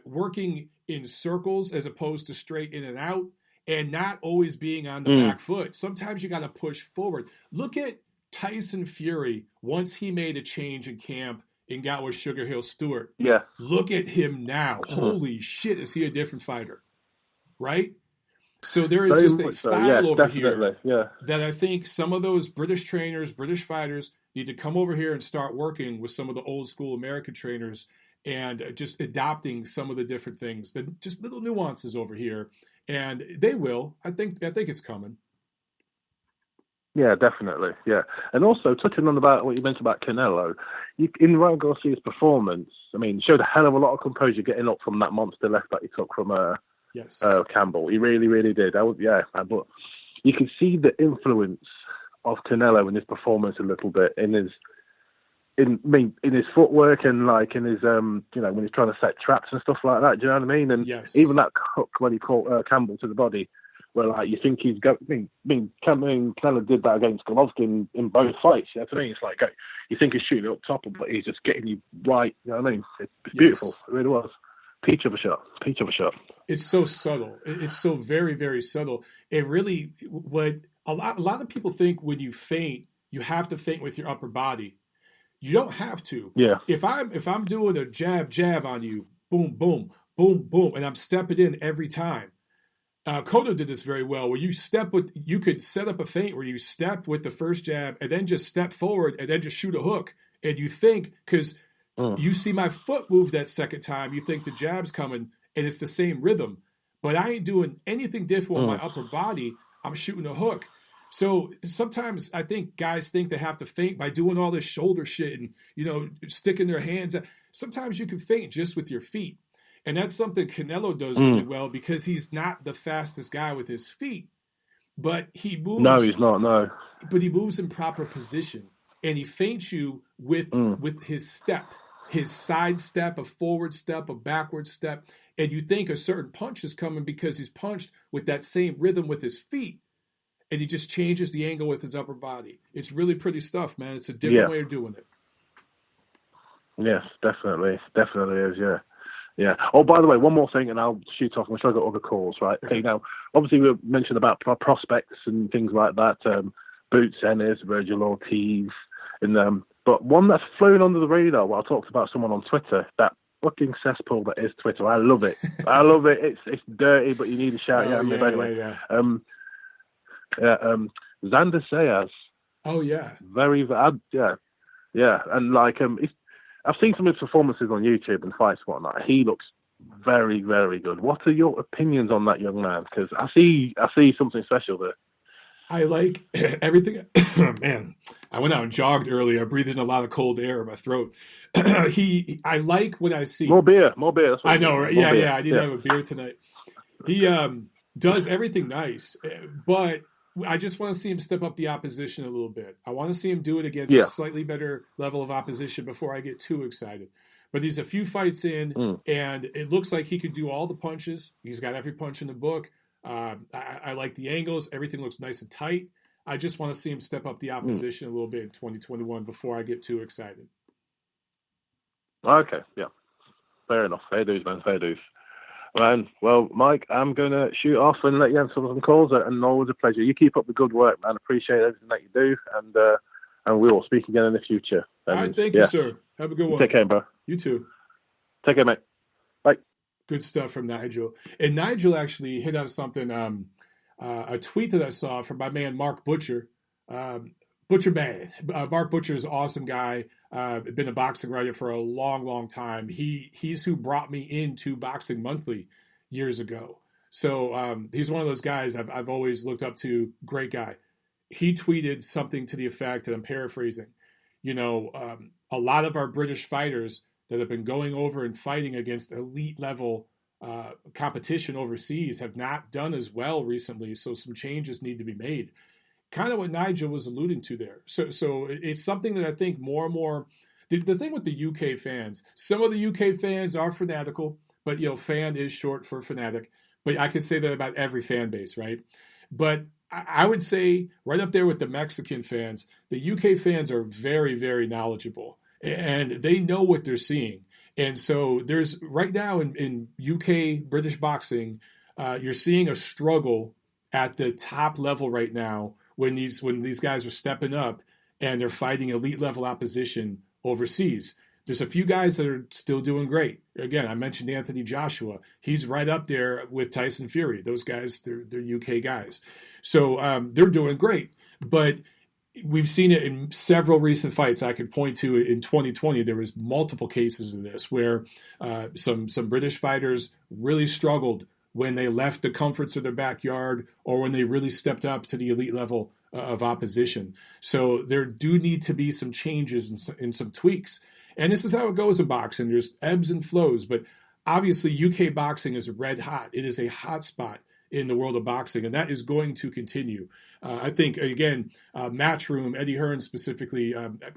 working in circles as opposed to straight in and out, and not always being on the back foot. Sometimes you got to push forward. Look at Tyson Fury once he made a change in camp and got with Sugar Hill Stewart. Yeah. Look at him now. Holy shit, is he a different fighter? Right? So there is Very just a much so. style Yes, over definitely. here that I think some of those British trainers, British fighters need to come over here and start working with some of the old school American trainers and just adopting some of the different things, just little nuances over here. And they will. I think it's coming. Yeah, definitely. Yeah, and also touching on about what you mentioned about Canelo, in Ryan Garcia's performance, I mean, showed a hell of a lot of composure getting up from that monster left that he took from Yes. Campbell. He really, really did. But you can see the influence of Canelo in his performance a little bit in his footwork and like in his when he's trying to set traps and stuff like that. Do you know what I mean? And even that hook when he caught Campbell to the body, where like you think he's got. Canelo did that against Golovkin in both fights. You know what I mean? It's like you think he's shooting up top, but he's just getting you right. You know what I mean? It's beautiful. It really was. Peach of a shot. It's so subtle. It's so very, very subtle. It really, what a lot of people think when you feint, you have to feint with your upper body. You don't have to. Yeah. If I'm doing a jab on you, boom, boom, boom, boom, and I'm stepping in every time. Cotto did this very well, where you could set up a feint where you step with the first jab and then just step forward and then just shoot a hook. And you think, because you see my foot move that second time, you think the jab's coming and it's the same rhythm. But I ain't doing anything different with my upper body. I'm shooting a hook. So sometimes I think guys think they have to feint by doing all this shoulder shit and, sticking their hands out. Sometimes you can feint just with your feet. And that's something Canelo does really well because he's not the fastest guy with his feet, but he moves. No, he's not. No, but he moves in proper position, and he feints you with his step, his side step, a forward step, a backward step, and you think a certain punch is coming because he's punched with that same rhythm with his feet, and he just changes the angle with his upper body. It's really pretty stuff, man. It's a different way of doing it. Yes, definitely is. Yeah. Yeah. Oh, by the way, one more thing, and I'll shoot off. I'm sure I've got other calls, right? Okay. Now, obviously, we mentioned about prospects and things like that. Boots Ennis, Virgil Ortiz, but one that's flown under the radar. Well, I talked about someone on Twitter. That fucking cesspool that is Twitter. I love it. It's dirty, but you need a shout. Xander Sayas. Oh yeah. Very. Yeah, and like I've seen some of his performances on YouTube and fights and whatnot. He looks very, very good. What are your opinions on that young man? Because I see something special there. I like everything. Man, I went out and jogged earlier. I breathed in a lot of cold air in my throat. I like what I see. More beer. That's what I know, right? Yeah. I need to have a beer tonight. He does everything nice, but I just want to see him step up the opposition a little bit. I want to see him do it against a slightly better level of opposition before I get too excited. But he's a few fights in, and it looks like he could do all the punches. He's got every punch in the book. I like the angles. Everything looks nice and tight. I just want to see him step up the opposition a little bit in 2021 before I get too excited. Okay, yeah. Fair enough. Fair dues, man. Fair dues. Man, well, Mike, I'm going to shoot off and let you answer some calls, and always a pleasure. You keep up the good work, man. Appreciate everything that you do, and we will speak again in the future. All right, thank you, sir. Have a good one. Take care, bro. You too. Take care, mate. Bye. Good stuff from Nigel. And Nigel actually hit on something, a tweet that I saw from my man Mark Butcher. Butcher Man. Mark Butcher is an awesome guy. Been a boxing writer for a long, long time. He's who brought me into Boxing Monthly years ago. So he's one of those guys I've always looked up to. Great guy. He tweeted something to the effect, and I'm paraphrasing, a lot of our British fighters that have been going over and fighting against elite level competition overseas have not done as well recently. So some changes need to be made. Kind of what Nigel was alluding to there. So it's something that I think more and more, the thing with the UK fans, some of the UK fans are fanatical, but fan is short for fanatic. But I could say that about every fan base, right? But I would say right up there with the Mexican fans, the UK fans are very, very knowledgeable and they know what they're seeing. And so there's right now in UK British boxing, you're seeing a struggle at the top level right now when these guys are stepping up and they're fighting elite level opposition overseas. There's a few guys that are still doing great. Again, I mentioned Anthony Joshua. He's right up there with Tyson Fury. Those guys, they're UK guys. So they're doing great. But we've seen it in several recent fights. I could point to in 2020, there was multiple cases of this where some British fighters really struggled when they left the comforts of their backyard or when they really stepped up to the elite level of opposition. So there do need to be some changes and some tweaks. And this is how it goes in boxing. There's ebbs and flows, but obviously UK boxing is red hot. It is a hot spot in the world of boxing, and that is going to continue. I think, again, Matchroom, Eddie Hearn specifically,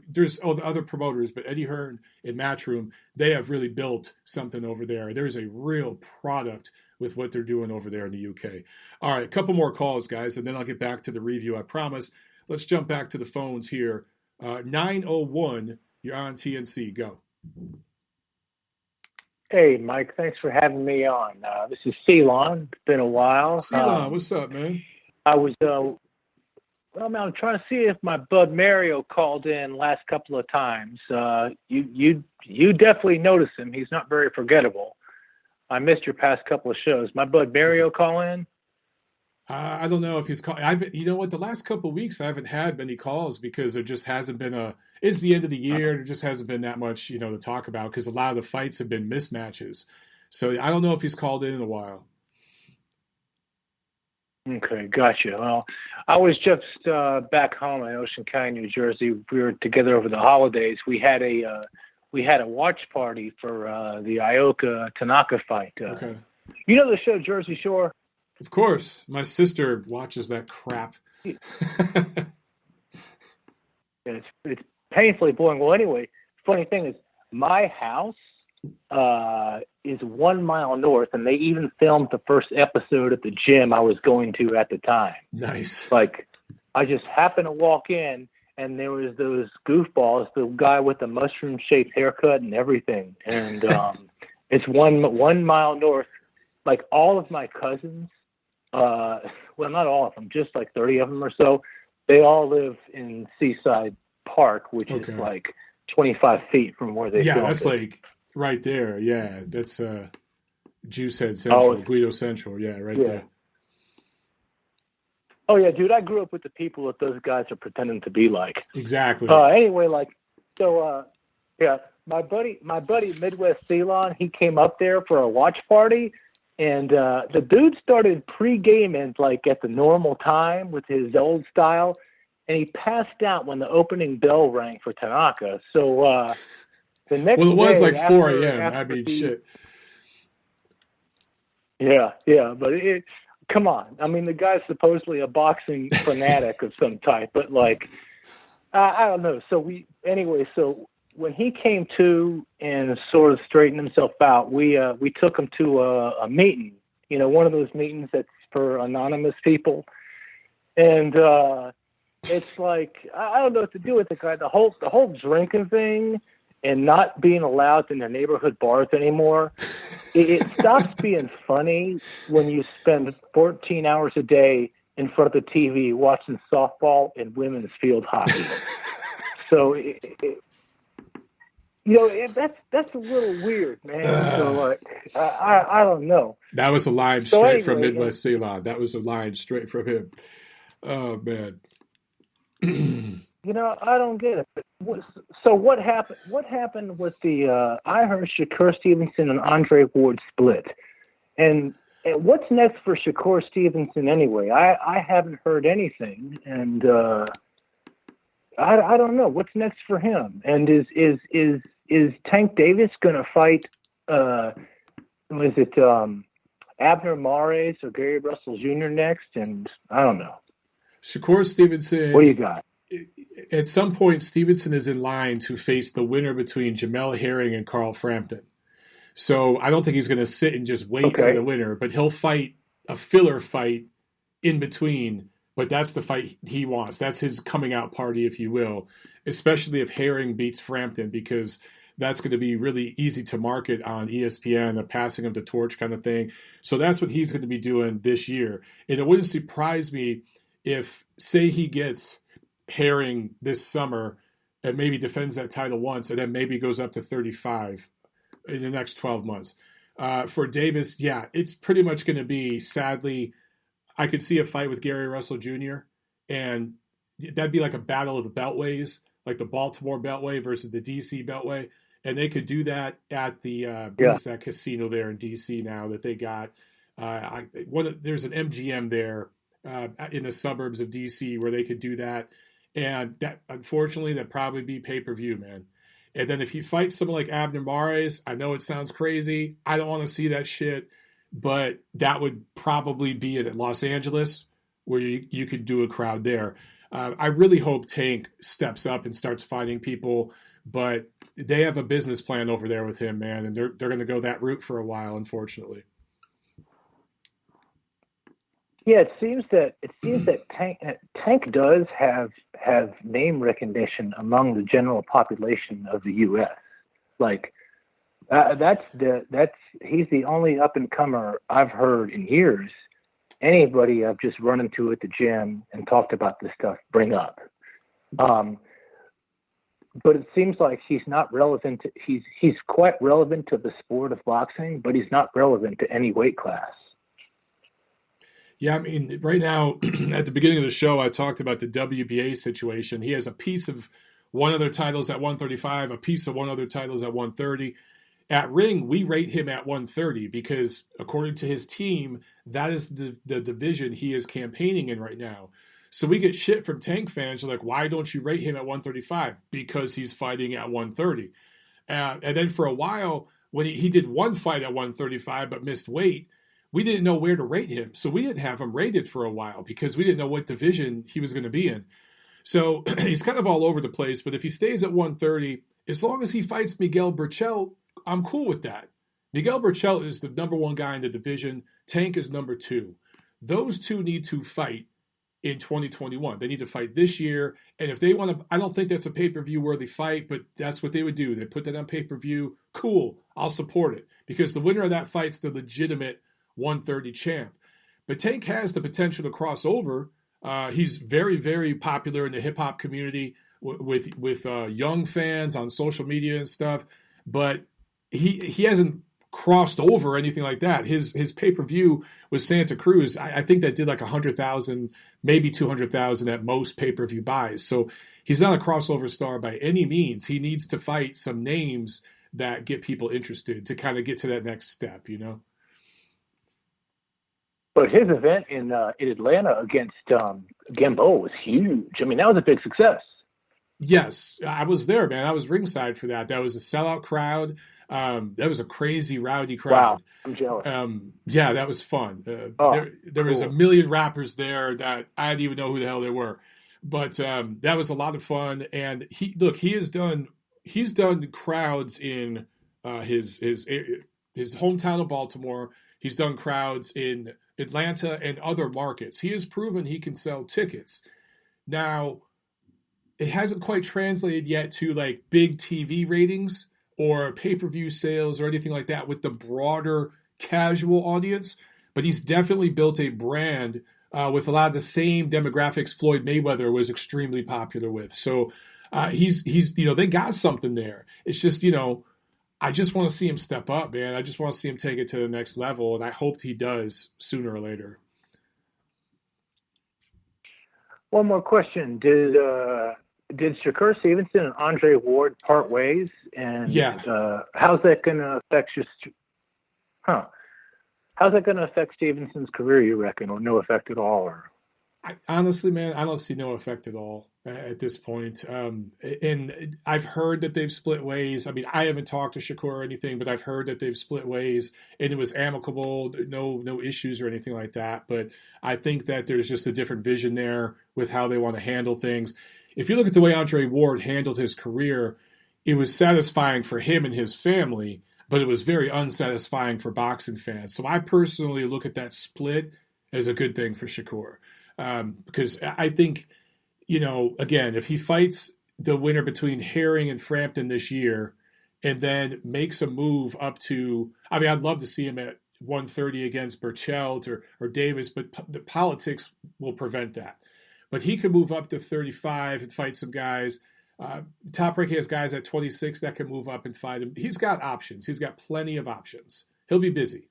there's other promoters, but Eddie Hearn and Matchroom, they have really built something over there. There's a real product with what they're doing over there in the UK. All right, a couple more calls, guys, and then I'll get back to the review, I promise. Let's jump back to the phones here. 901, you're on TNC. Go. Hey, Mike, thanks for having me on. This is Ceylon. It's been a while. Ceylon, what's up, man? I was, I'm trying to see if my bud Mario called in last couple of times. You definitely noticed him. He's not very forgettable. I missed your past couple of shows. My bud Mario call in? I don't know if he's called. You know what? The last couple of weeks, I haven't had many calls because there just hasn't been it's the end of the year. There just hasn't been that much, to talk about because a lot of the fights have been mismatches. So I don't know if he's called in a while. Okay, gotcha. Well, I was just back home in Ocean County, New Jersey. We were together over the holidays. We had a watch party for the Ioka Tanaka fight. Okay. You know the show Jersey Shore? Of course. My sister watches that crap. It's painfully boring. Well, anyway, funny thing is my house is 1 mile north, and they even filmed the first episode at the gym I was going to at the time. Nice. Like, I just happened to walk in, and there was those goofballs, the guy with the mushroom-shaped haircut and everything. And it's 1 mile north. Like, all of my cousins, well, not all of them, just like 30 of them or so, they all live in Seaside Park, which is like 25 feet from where they filmed that's it. like right there. Yeah, that's Juicehead Central, Guido Central. Yeah, right there. Oh, yeah, dude, I grew up with the people that those guys are pretending to be like. Exactly. Anyway, my buddy Midwest Ceylon, he came up there for a watch party, and the dude started pre-gaming like at the normal time with his old style, and he passed out when the opening bell rang for Tanaka. So the next it was day, like 4 a.m. I mean, shit. Yeah, but come on. I mean, the guy's supposedly a boxing fanatic of some type, but like, I don't know. So when he came to and sort of straightened himself out, we took him to a meeting, one of those meetings that's for anonymous people. And it's like, I don't know what to do with the guy. The whole drinking thing and not being allowed in the neighborhood bars anymore, it stops being funny when you spend 14 hours a day in front of the TV watching softball and women's field hockey. So, that's a little weird, man. So, I don't know. That was a line straight from Midwest Ceylon. That was a line straight from him. Oh, man. I don't get it. So what happened? What happened with the? I heard Shakur Stevenson and Andre Ward split, and what's next for Shakur Stevenson anyway? I haven't heard anything, and I don't know what's next for him. And is Tank Davis going to fight? Was it Abner Mares or Gary Russell Jr. next? And I don't know. Shakur Stevenson. What do you got? At some point, Stevenson is in line to face the winner between Jamel Herring and Carl Frampton. So I don't think he's going to sit and just wait for the winner, but he'll fight a filler fight in between. But that's the fight he wants. That's his coming out party, if you will, especially if Herring beats Frampton, because that's going to be really easy to market on ESPN, a passing of the torch kind of thing. So that's what he's going to be doing this year. And it wouldn't surprise me if, say he gets Herring this summer, and maybe defends that title once, and then maybe goes up to 35 in the next 12 months. For Davis, yeah, it's pretty much going to be, sadly, I could see a fight with Gary Russell Jr., and that'd be like a battle of the beltways, like the Baltimore beltway versus the DC beltway. And they could do that at the what's that casino there in DC now that they got. There's an MGM there in the suburbs of DC where they could do that. And that, unfortunately, that'd probably be pay-per-view, man. And then if he fights someone like Abner Mares, I know it sounds crazy. I don't want to see that shit, but that would probably be in Los Angeles where you could do a crowd there. I really hope Tank steps up and starts fighting people, but they have a business plan over there with him, man, and they're going to go that route for a while, unfortunately. Yeah, it seems that Tank does have name recognition among the general population of the U.S. Like he's the only up and comer I've heard in years. Anybody I've just run into at the gym and talked about this stuff bring up. But it seems like he's not relevant. He's quite relevant to the sport of boxing, but he's not relevant to any weight class. Yeah, I mean, right now, at the beginning of the show, I talked about the WBA situation. He has a piece of one of their titles at 135, a piece of one other titles at 130. At Ring, we rate him at 130 because, according to his team, that is the division he is campaigning in right now. So we get shit from Tank fans like, why don't you rate him at 135? Because he's fighting at 130. And then for a while, when he did one fight at 135 but missed weight, we didn't know where to rate him. So we didn't have him rated for a while because we didn't know what division he was going to be in. So he's kind of all over the place. But if he stays at 130, as long as he fights Miguel Burchell, I'm cool with that. Miguel Burchell is the number one guy in the division. Tank is number two. Those two need to fight in 2021. They need to fight this year. And if they want to, I don't think that's a pay-per-view worthy fight, but that's what they would do. They put that on pay-per-view. Cool. I'll support it because the winner of that fight's the legitimate 130 champ. But Tank has the potential to cross over. He's very, very popular in the hip-hop community with young fans on social media and stuff. But he hasn't crossed over or anything like that. His pay-per-view with Santa Cruz, I think that did like 100,000, maybe 200,000 at most pay-per-view buys. So he's not a crossover star by any means. He needs to fight some names that get people interested to kind of get to that next step, you know? But his event in Atlanta against Gambo was huge. I mean, that was a big success. Yes, I was there, man. I was ringside for that. That was a sellout crowd. That was a crazy, rowdy crowd. Wow, I'm jealous. Yeah, that was fun. There was a million rappers there that I didn't even know who the hell they were. But that was a lot of fun. And he's done crowds in his hometown of Baltimore. He's done crowds in Atlanta and other markets. He has proven he can sell tickets. Now, it hasn't quite translated yet to like big TV ratings or pay-per-view sales or anything like that with the broader casual audience, but he's definitely built a brand with a lot of the same demographics Floyd Mayweather was extremely popular with. So he's they got something there. It's just, I just want to see him step up, man. I just want to see him take it to the next level, and I hope he does sooner or later. One more question. Did Shakur Stevenson and Andre Ward part ways? And yeah. How's that going to affect How's that going to affect Stevenson's career, you reckon, or no effect at all? Or honestly, man, I don't see no effect at all at this point. And I've heard that they've split ways. I mean, I haven't talked to Shakur or anything, but I've heard that they've split ways and it was amicable, no issues or anything like that. But I think that there's just a different vision there with how they want to handle things. If you look at the way Andre Ward handled his career, it was satisfying for him and his family, but it was very unsatisfying for boxing fans. So I personally look at that split as a good thing for Shakur. Because I think, again, if he fights the winner between Herring and Frampton this year and then makes a move up to, I'd love to see him at 130 against Burchell or Davis, but the politics will prevent that. But he could move up to 35 and fight some guys. Top Rank has guys at 26 that can move up and fight him. He's got options. He's got plenty of options. He'll be busy.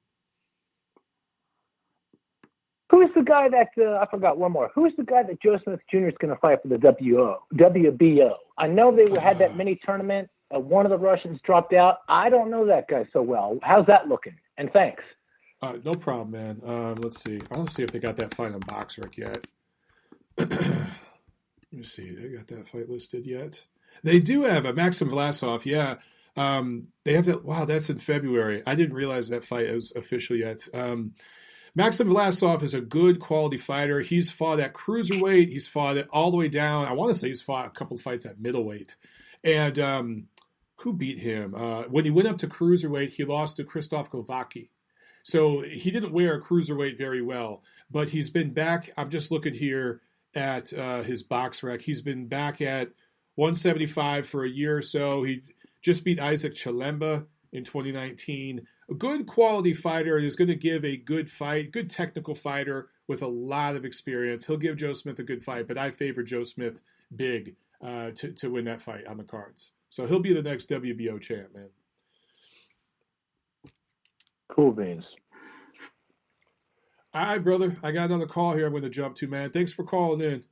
Who's the guy that, I forgot one more. Who's the guy that Joe Smith Jr. is going to fight for the WBO? I know they had that mini tournament. One of the Russians dropped out. I don't know that guy so well. How's that looking? And thanks. No problem, man. Let's see. I want to see if they got that fight on BoxRec yet. Let me see. They got that fight listed yet? They do have a Maxim Vlasov. Yeah. They have that. Wow, that's in February. I didn't realize that fight was official yet. Maxim Vlasov is a good quality fighter. He's fought at cruiserweight. He's fought it all the way down. I want to say he's fought a couple of fights at middleweight. And who beat him? When he went up to cruiserweight, he lost to Krzysztof Glowacki. So he didn't wear a cruiserweight very well. But he's been back. I'm just looking here at his BoxRec. He's been back at 175 for a year or so. He just beat Isaac Chalemba in 2019. A good quality fighter and is going to give a good fight, good technical fighter with a lot of experience. He'll give Joe Smith a good fight, but I favor Joe Smith big to win that fight on the cards. So he'll be the next WBO champ, man. Cool beans. All right, brother. I got another call here I'm going to jump to, man. Thanks for calling in.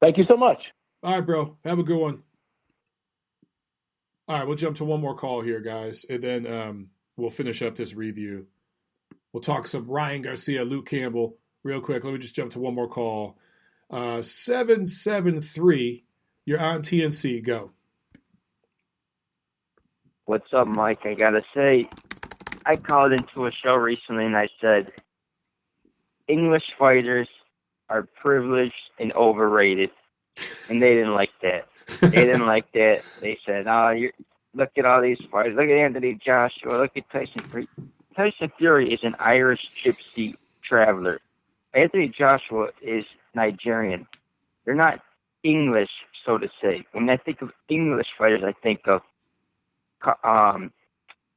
Thank you so much. All right, bro. Have a good one. All right, we'll jump to one more call here, guys, and then we'll finish up this review. We'll talk some Ryan Garcia, Luke Campbell real quick. Let me just jump to one more call. 773, you're on TNC. Go. What's up, Mike? I got to say, I called into a show recently and I said, English fighters are privileged and overrated. And they didn't like that. They didn't like that. They said, look at all these fighters. Look at Anthony Joshua. Look at Tyson Fury. Tyson Fury is an Irish gypsy traveler. Anthony Joshua is Nigerian. They're not English, so to say. When I think of English fighters, I think of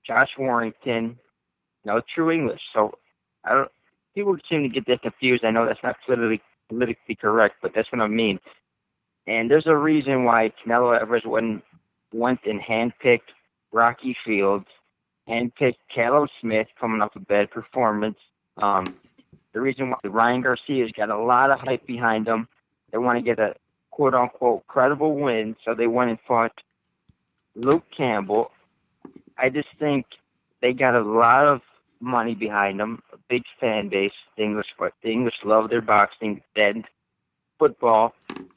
Josh Warrington, true English. So people seem to get that confused. I know that's not politically correct, but that's what I mean. And there's a reason why Canelo Alvarez went and handpicked Rocky Fields, handpicked Callum Smith coming off a bad performance. The reason why Ryan Garcia's got a lot of hype behind him. They want to get a quote-unquote credible win, so they went and fought Luke Campbell. I just think they got a lot of money behind them, a big fan base. The English love their boxing, then football,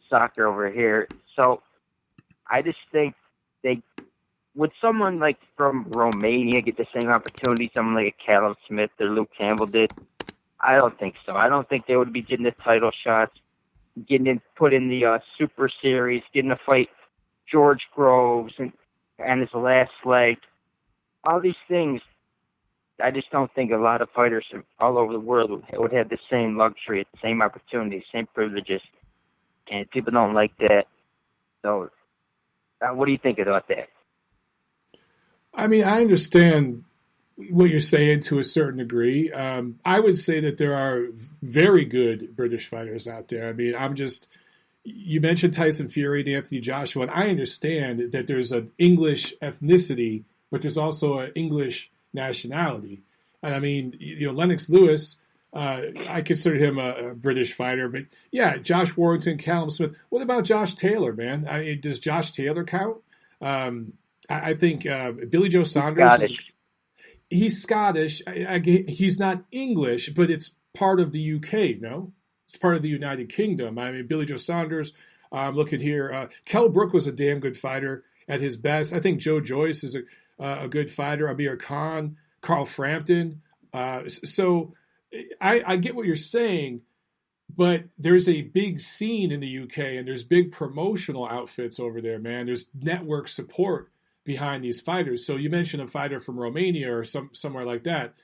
soccer over here. So I just think would someone like from Romania get the same opportunity someone like a Callum Smith or Luke Campbell did? I don't think so. I don't think they would be getting the title shots, put in the Super Series, getting to fight George Groves and his last leg. All these things, I just don't think a lot of fighters all over the world would have the same luxury, the same opportunities, same privileges. And people don't like that. So what do you think about that? I mean, I understand what you're saying to a certain degree. I would say that there are very good British fighters out there. I mean, you mentioned Tyson Fury and Anthony Joshua, and I understand that there's an English ethnicity, but there's also an English nationality. And I mean, Lennox Lewis, I consider him a British fighter, but yeah, Josh Warrington, Callum Smith. What about Josh Taylor, man? I mean, does Josh Taylor count? I think Billy Joe Saunders. He's Scottish. He's not English, but it's part of the UK, no? It's part of the United Kingdom. I mean, Billy Joe Saunders, looking here. Kell Brook was a damn good fighter at his best. I think Joe Joyce is a good fighter. Amir Khan, Carl Frampton. So I get what you're saying, but there's a big scene in the UK, and there's big promotional outfits over there, man. There's network support behind these fighters. So you mentioned a fighter from Romania or somewhere like that.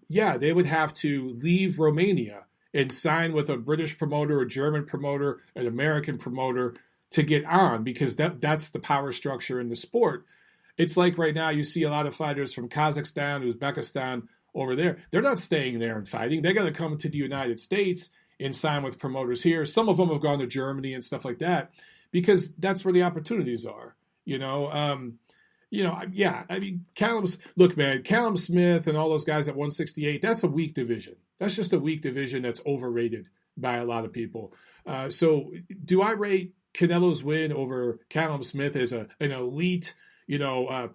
Yeah, they would have to leave Romania and sign with a British promoter, a German promoter, an American promoter to get on, because that's the power structure in the sport. It's like right now you see a lot of fighters from Kazakhstan, Uzbekistan over there. They're not staying there and fighting. They got to come to the United States and sign with promoters here. Some of them have gone to Germany and stuff like that because that's where the opportunities are. Yeah. I mean, Callum Smith and all those guys at 168. That's a weak division. That's just a weak division that's overrated by a lot of people. So, do I rate Canelo's win over Callum Smith as an elite,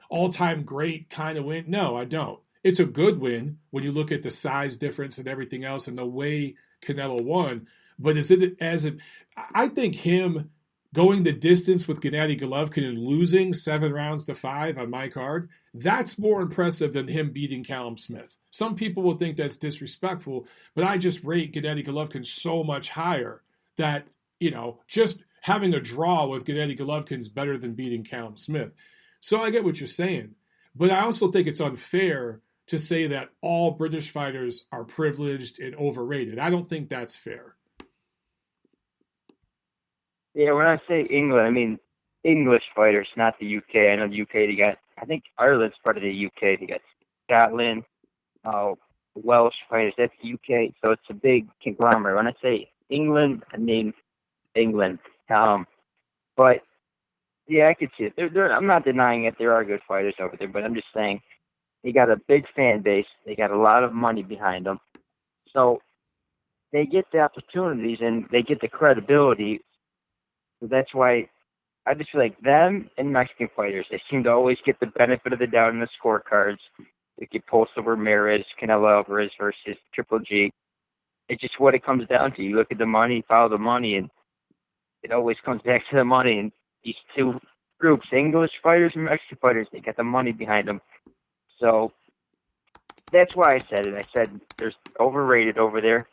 all-time great kind of win? No, I don't. It's a good win when you look at the size difference and everything else and the way Canelo won. But I think him going the distance with Gennady Golovkin and losing 7-5 on my card, that's more impressive than him beating Callum Smith. Some people will think that's disrespectful, but I just rate Gennady Golovkin so much higher that, just having a draw with Gennady Golovkin is better than beating Callum Smith. So I get what you're saying, but I also think it's unfair to say that all British fighters are privileged and overrated. I don't think that's fair. Yeah, when I say England, I mean English fighters, not the UK. I know the UK, I think Ireland's part of the UK. They got Scotland, Welsh fighters, that's the UK. So it's a big conglomerate. When I say England, I mean England. But, yeah, I could see it. I'm not denying it. There are good fighters over there, but I'm just saying they got a big fan base. They got a lot of money behind them. So they get the opportunities and they get the credibility. So that's why I just feel like them and Mexican fighters, they seem to always get the benefit of the doubt in the scorecards. They get Posto Ramirez, Canelo Alvarez versus Triple G. It's just what it comes down to. You look at the money, follow the money, and it always comes back to the money. And these two groups, English fighters and Mexican fighters, they got the money behind them. So that's why I said it. I said there's overrated over there.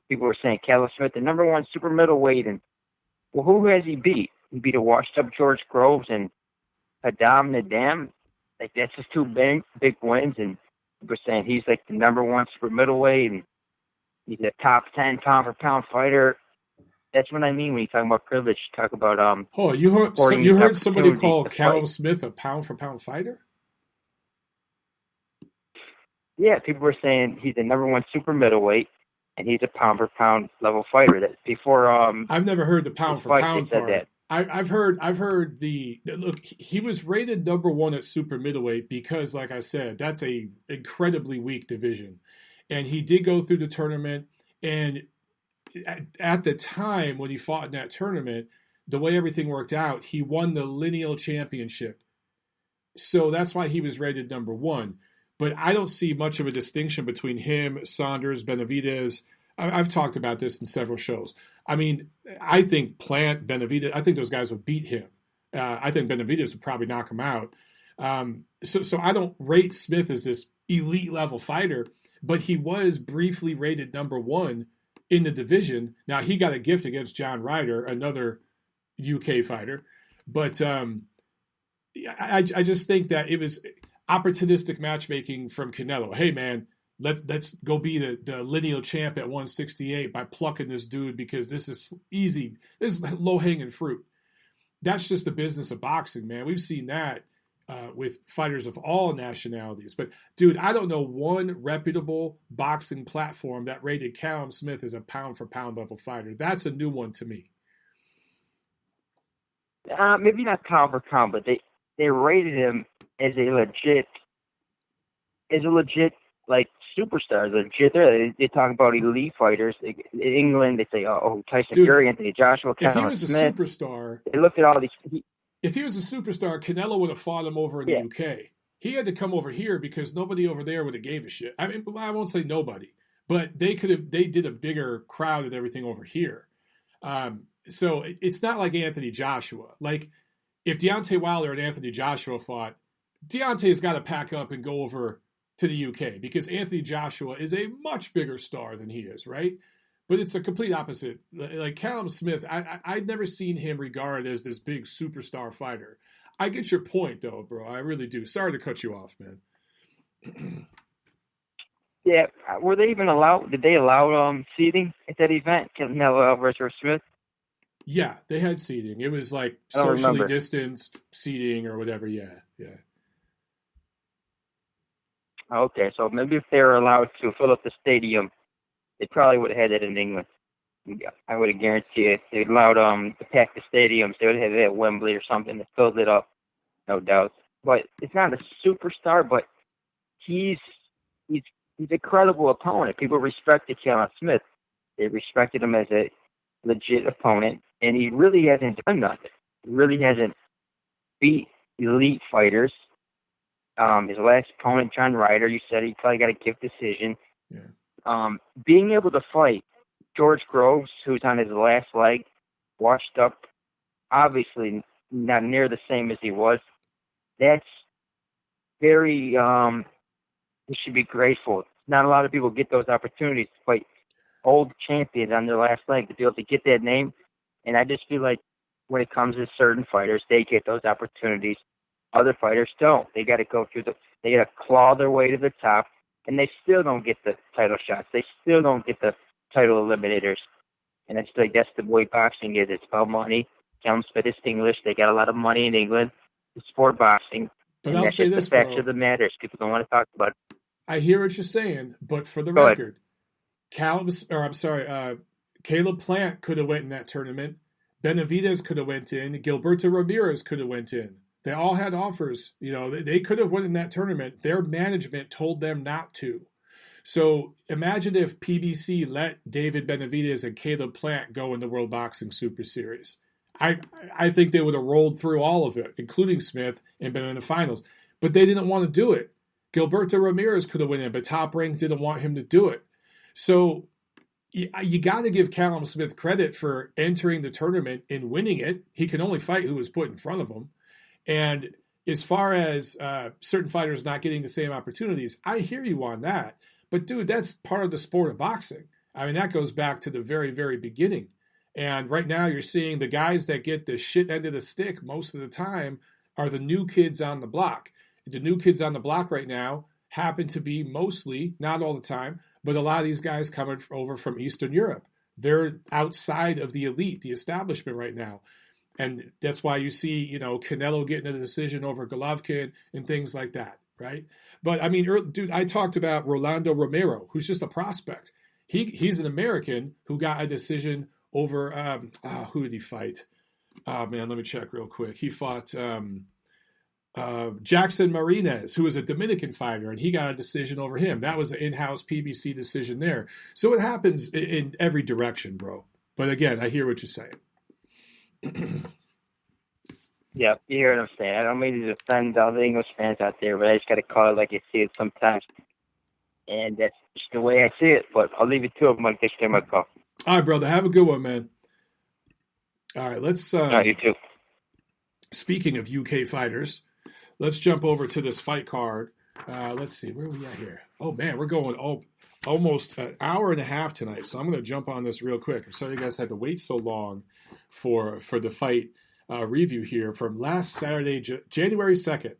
People were saying Callum Smith, the number one super middleweight, and well, who has he beat? He beat a washed-up George Groves and Adam Nadam. Like, that's just two big wins, and people were saying he's like the number one super middleweight, and he's a top 10 pound-for-pound fighter. That's what I mean when you talk about privilege. You talk about you heard somebody call Callum Smith a pound-for-pound fighter? Yeah, people were saying he's the number one super middleweight, and he's a pound-for-pound level fighter. That before I've never heard the pound-for-pound part. That. I've heard look. He was rated number one at super middleweight because, like I said, that's a incredibly weak division, and he did go through the tournament. And at the time when he fought in that tournament, the way everything worked out, he won the lineal championship. So that's why he was rated number one. But I don't see much of a distinction between him, Saunders, Benavidez. I've talked about this in several shows. I mean, I think Plant, Benavidez, I think those guys would beat him. I think Benavidez would probably knock him out. So I don't rate Smith as this elite level fighter, but he was briefly rated number one in the division. Now, he got a gift against John Ryder, another UK fighter. But I just think that it was opportunistic matchmaking from Canelo. Hey, man, let's go be the lineal champ at 168 by plucking this dude because this is easy. This is low-hanging fruit. That's just the business of boxing, man. We've seen that with fighters of all nationalities. But, dude, I don't know one reputable boxing platform that rated Callum Smith as a pound-for-pound level fighter. That's a new one to me. Maybe not pound for pound, but they rated him as a legit like superstar. Legit. They talk about elite fighters. In England, they say, Tyson Fury, Anthony Joshua, Callum Smith. If he was a superstar, they looked at all these. If he was a superstar, Canelo would have fought him over in the UK. He had to come over here because nobody over there would have gave a shit. I mean, I won't say nobody, but they did a bigger crowd and everything over here. So it's not like Anthony Joshua. Like, if Deontay Wilder and Anthony Joshua fought, Deontay's got to pack up and go over to the UK because Anthony Joshua is a much bigger star than he is, right? But it's a complete opposite. Like Callum Smith, I'd never seen him regarded as this big superstar fighter. I get your point, though, bro. I really do. Sorry to cut you off, man. Yeah, were they even allowed? Did they allow seating at that event? Canelo Alvarez or Smith? Yeah, they had seating. It was like socially distanced seating or whatever. Yeah. Okay, so maybe if they were allowed to fill up the stadium, they probably would have had it in England. I would have guaranteed it. They allowed to pack the stadiums. They would have it at Wembley or something that filled it up, no doubt. But it's not a superstar, but he's a credible opponent. People respected Callum Smith. They respected him as a legit opponent, and he really hasn't done nothing. He really hasn't beat elite fighters. His last opponent, John Ryder, you said he probably got a gift decision. Yeah. Being able to fight George Groves, who's on his last leg, washed up, obviously not near the same as he was, that's very, he should be grateful. Not a lot of people get those opportunities to fight old champions on their last leg, to be able to get that name. And I just feel like when it comes to certain fighters, they get those opportunities. Other fighters don't. They got to go through they got to claw their way to the top, and they still don't get the title shots. They still don't get the title eliminators. And I just like that's the way boxing is. It's about money. Callum Smith is English. They got a lot of money in England to support boxing. But and I'll that's say just this, the fact bro. of the matter. People don't want to talk about it. I hear what you're saying, but for the Go record, Caleb Plant could have went in that tournament. Benavidez could have went in. Gilberto Ramirez could have went in. They all had offers. You know, they could have went in that tournament. Their management told them not to. So imagine if PBC let David Benavidez and Caleb Plant go in the World Boxing Super Series. I think they would have rolled through all of it, including Smith, and been in the finals. But they didn't want to do it. Gilberto Ramirez could have went in, but Top Rank didn't want him to do it. So you got to give Callum Smith credit for entering the tournament and winning it. He can only fight who was put in front of him. And as far as certain fighters not getting the same opportunities, I hear you on that. But, dude, that's part of the sport of boxing. I mean, that goes back to the very, very beginning. And right now you're seeing the guys that get the shit end of the stick most of the time are the new kids on the block. The new kids on the block right now happen to be mostly, not all the time, but a lot of these guys coming over from Eastern Europe. They're outside of the elite, the establishment right now. And that's why you see, you know, Canelo getting a decision over Golovkin and things like that, right? But, I mean, dude, I talked about Rolando Romero, who's just a prospect. He's an American who got a decision over, who did he fight? Oh, man, let me check real quick. He fought Jackson Marinez, who was a Dominican fighter, and he got a decision over him. That was an in-house PBC decision there. So it happens in every direction, bro. But, again, I hear what you're saying. Yeah, you hear what I'm saying. I don't mean to defend all the English fans out there, but I just got to call it like I see it sometimes. And that's just the way I see it. But I'll leave it to them when they take my call. All right, brother. Have a good one, man. All right, let's... All right, you too. Speaking of UK fighters, let's jump over to this fight card. Let's see. Where are we at here? Oh, man, we're going almost an hour and a half tonight. So I'm going to jump on this real quick. I'm sorry you guys had to wait so long for the fight review here from last Saturday, January 2nd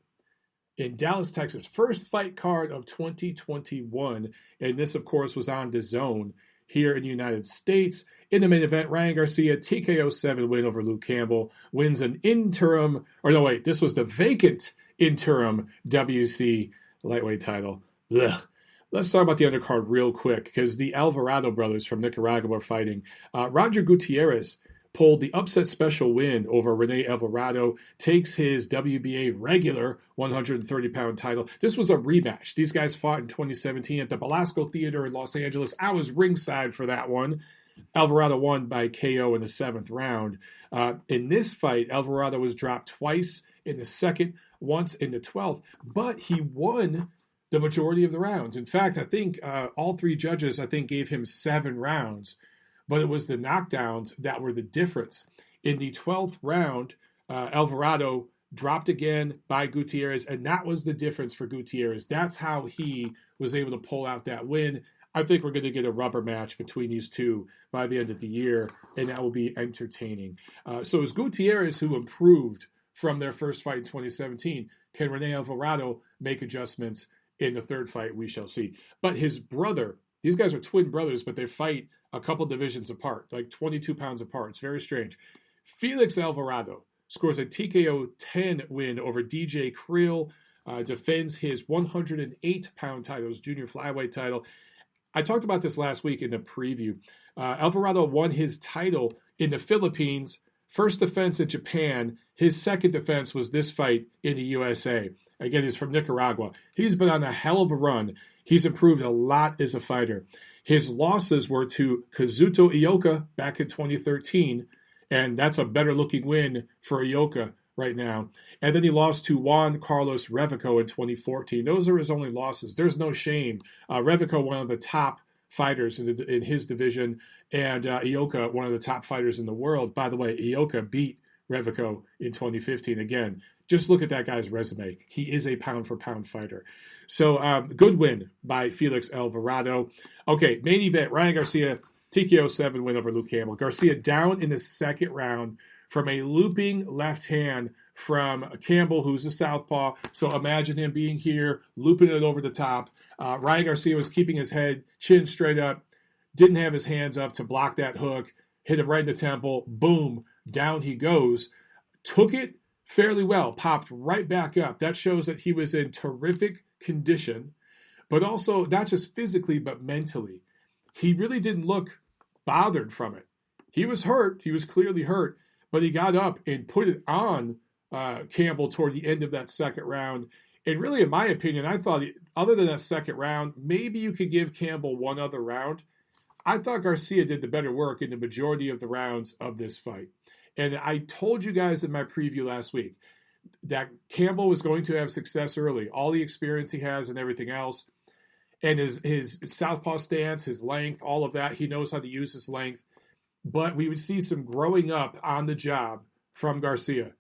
in Dallas, Texas. First fight card of 2021. And this, of course, was on DAZN here in the United States. In the main event, Ryan Garcia, TKO 7 win over Luke Campbell, wins an interim, or no, wait, this was the vacant interim WC lightweight title. Ugh. Let's talk about the undercard real quick, because the Alvarado brothers from Nicaragua are fighting. Roger Gutierrez pulled the upset special win over Rene Alvarado, takes his WBA regular 130-pound title. This was a rematch. These guys fought in 2017 at the Belasco Theater in Los Angeles. I was ringside for that one. Alvarado won by KO in the 7th round. In this fight, Alvarado was dropped twice in the 2nd, once in the 12th, but he won the majority of the rounds. In fact, I think all 3 judges, gave him 7 rounds. But it was the knockdowns that were the difference. In the 12th round, Alvarado dropped again by Gutierrez, and that was the difference for Gutierrez. That's how he was able to pull out that win. I think we're going to get a rubber match between these two by the end of the year, and that will be entertaining. So it's Gutierrez who improved from their first fight in 2017. Can Rene Alvarado make adjustments in the 3rd fight? We shall see. But his brother, these guys are twin brothers, but they fight a couple divisions apart, like 22 pounds apart. It's very strange. Felix Alvarado scores a TKO 10 win over DJ Krill, defends his 108-pound title, his junior flyweight title. I talked about this last week in the preview. Alvarado won his title in the Philippines. First defense in Japan. His second defense was this fight in the USA. Again, he's from Nicaragua. He's been on a hell of a run. He's improved a lot as a fighter. His losses were to Kazuto Ioka back in 2013, and that's a better-looking win for Ioka right now. And then he lost to Juan Carlos Revico in 2014. Those are his only losses. There's no shame. Revico, one of the top fighters in his division, and Ioka, one of the top fighters in the world. By the way, Ioka beat Revico in 2015. Again, just look at that guy's resume. He is a pound-for-pound fighter. So, good win by Felix Alvarado. Okay, main event, Ryan Garcia, TKO 7 win over Luke Campbell. Garcia down in the second round from a looping left hand from Campbell, who's a southpaw. So imagine him being here, looping it over the top. Ryan Garcia was keeping his head, chin straight up, didn't have his hands up to block that hook, hit him right in the temple, boom, down he goes. Took it fairly well, popped right back up. That shows that he was in terrific condition, but also not just physically, but mentally. He really didn't look bothered from it. He was hurt. He was clearly hurt, but he got up and put it on Campbell toward the end of that second round. And really, in my opinion, I thought other than that second round, maybe you could give Campbell one other round. I thought Garcia did the better work in the majority of the rounds of this fight. And I told you guys in my preview last week that Campbell was going to have success early, all the experience he has and everything else. And his southpaw stance, his length, all of that, he knows how to use his length. But we would see some growing up on the job from Garcia.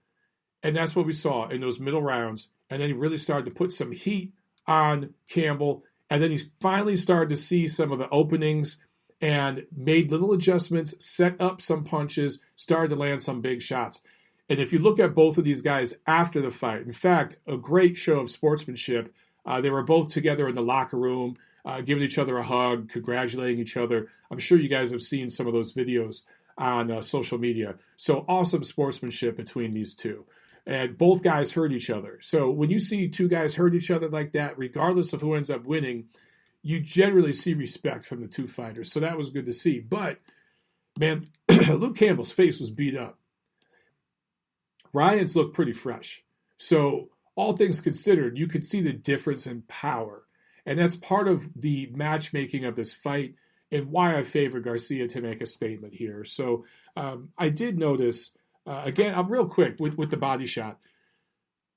And that's what we saw in those middle rounds. And then he really started to put some heat on Campbell. And then he finally started to see some of the openings and made little adjustments, set up some punches, started to land some big shots. And if you look at both of these guys after the fight, in fact, a great show of sportsmanship. They were both together in the locker room, giving each other a hug, congratulating each other. I'm sure you guys have seen some of those videos on social media. So awesome sportsmanship between these two. And both guys hurt each other. So when you see two guys hurt each other like that, regardless of who ends up winning, you generally see respect from the two fighters. So that was good to see. But, man, Luke Campbell's face was beat up. Ryan's looked pretty fresh. So all things considered, you could see the difference in power. And that's part of the matchmaking of this fight and why I favor Garcia to make a statement here. So I did notice, again, I'm real quick with the body shot.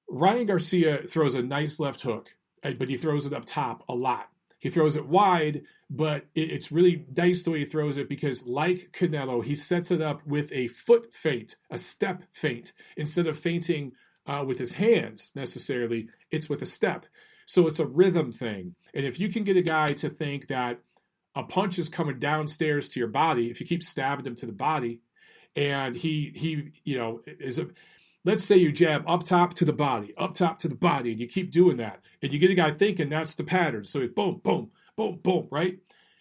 Ryan Garcia throws a nice left hook, but he throws it up top a lot. He throws it wide, but it's really nice the way he throws it because, like Canelo, he sets it up with a foot feint, a step feint. Instead of feinting with his hands necessarily, it's with a step. So it's a rhythm thing. And if you can get a guy to think that a punch is coming downstairs to your body, if you keep stabbing him to the body, and he let's say you jab up top to the body, and you keep doing that, and you get a guy thinking that's the pattern. So it's boom, boom, boom, boom, right?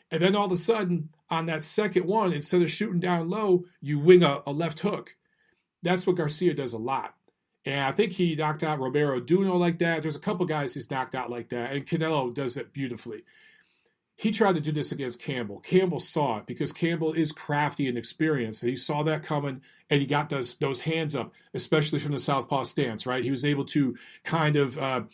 And then all of a sudden, on that second one, instead of shooting down low, you wing a left hook. That's what Garcia does a lot. And I think he knocked out Romero doing all like that. There's a couple guys he's knocked out like that, and Canelo does it beautifully. He tried to do this against Campbell. Campbell saw it because Campbell is crafty and experienced. He saw that coming, and he got those hands up, especially from the southpaw stance, right? He was able to kind of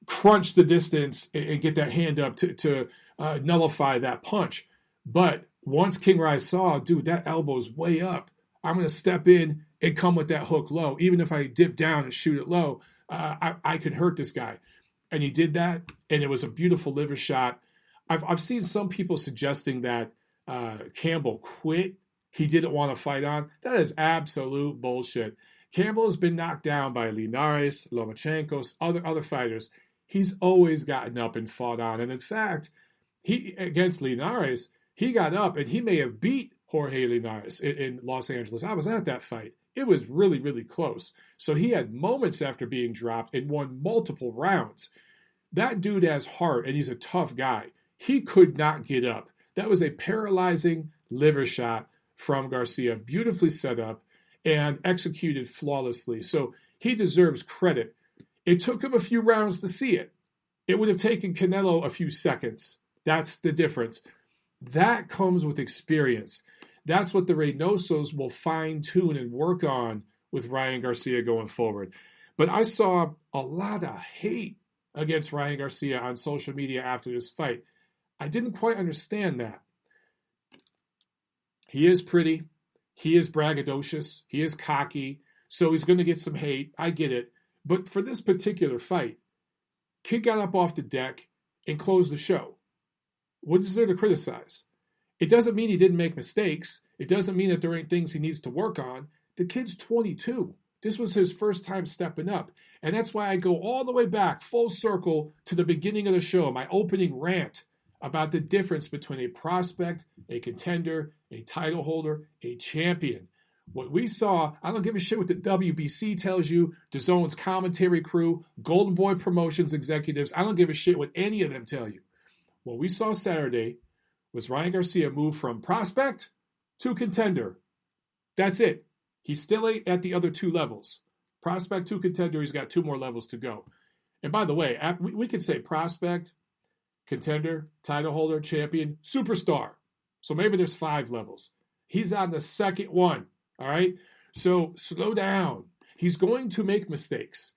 crunch the distance and get that hand up to nullify that punch. But once King Rise saw, dude, that elbow's way up. I'm going to step in and come with that hook low. Even if I dip down and shoot it low, I can hurt this guy. And he did that, and it was a beautiful liver shot. I've seen some people suggesting that Campbell quit. He didn't want to fight on. That is absolute bullshit. Campbell has been knocked down by Linares, Lomachenko, other fighters. He's always gotten up and fought on. And in fact, he against Linares, he got up and he may have beat Jorge Linares in Los Angeles. I was at that fight. It was really, really close. So he had moments after being dropped and won multiple rounds. That dude has heart, and he's a tough guy. He could not get up. That was a paralyzing liver shot from Garcia, beautifully set up and executed flawlessly. So he deserves credit. It took him a few rounds to see it. It would have taken Canelo a few seconds. That's the difference. That comes with experience. That's what the Reynosos will fine-tune and work on with Ryan Garcia going forward. But I saw a lot of hate against Ryan Garcia on social media after this fight. I didn't quite understand that. He is pretty. He is braggadocious. He is cocky. So he's going to get some hate. I get it. But for this particular fight, kid got up off the deck and closed the show. What is there to criticize? It doesn't mean he didn't make mistakes. It doesn't mean that there ain't things he needs to work on. The kid's 22. This was his first time stepping up. And that's why I go all the way back, full circle, to the beginning of the show, my opening rant about the difference between a prospect, a contender, a title holder, a champion. What we saw, I don't give a shit what the WBC tells you, DAZN's commentary crew, Golden Boy Promotions executives, I don't give a shit what any of them tell you. What we saw Saturday was Ryan Garcia move from prospect to contender. That's it. He's still at the other two levels. Prospect to contender, he's got 2 more levels to go. And by the way, we could say prospect, contender, title holder, champion, superstar. So maybe there's 5 levels. He's on the second one, all right? So slow down. He's going to make mistakes.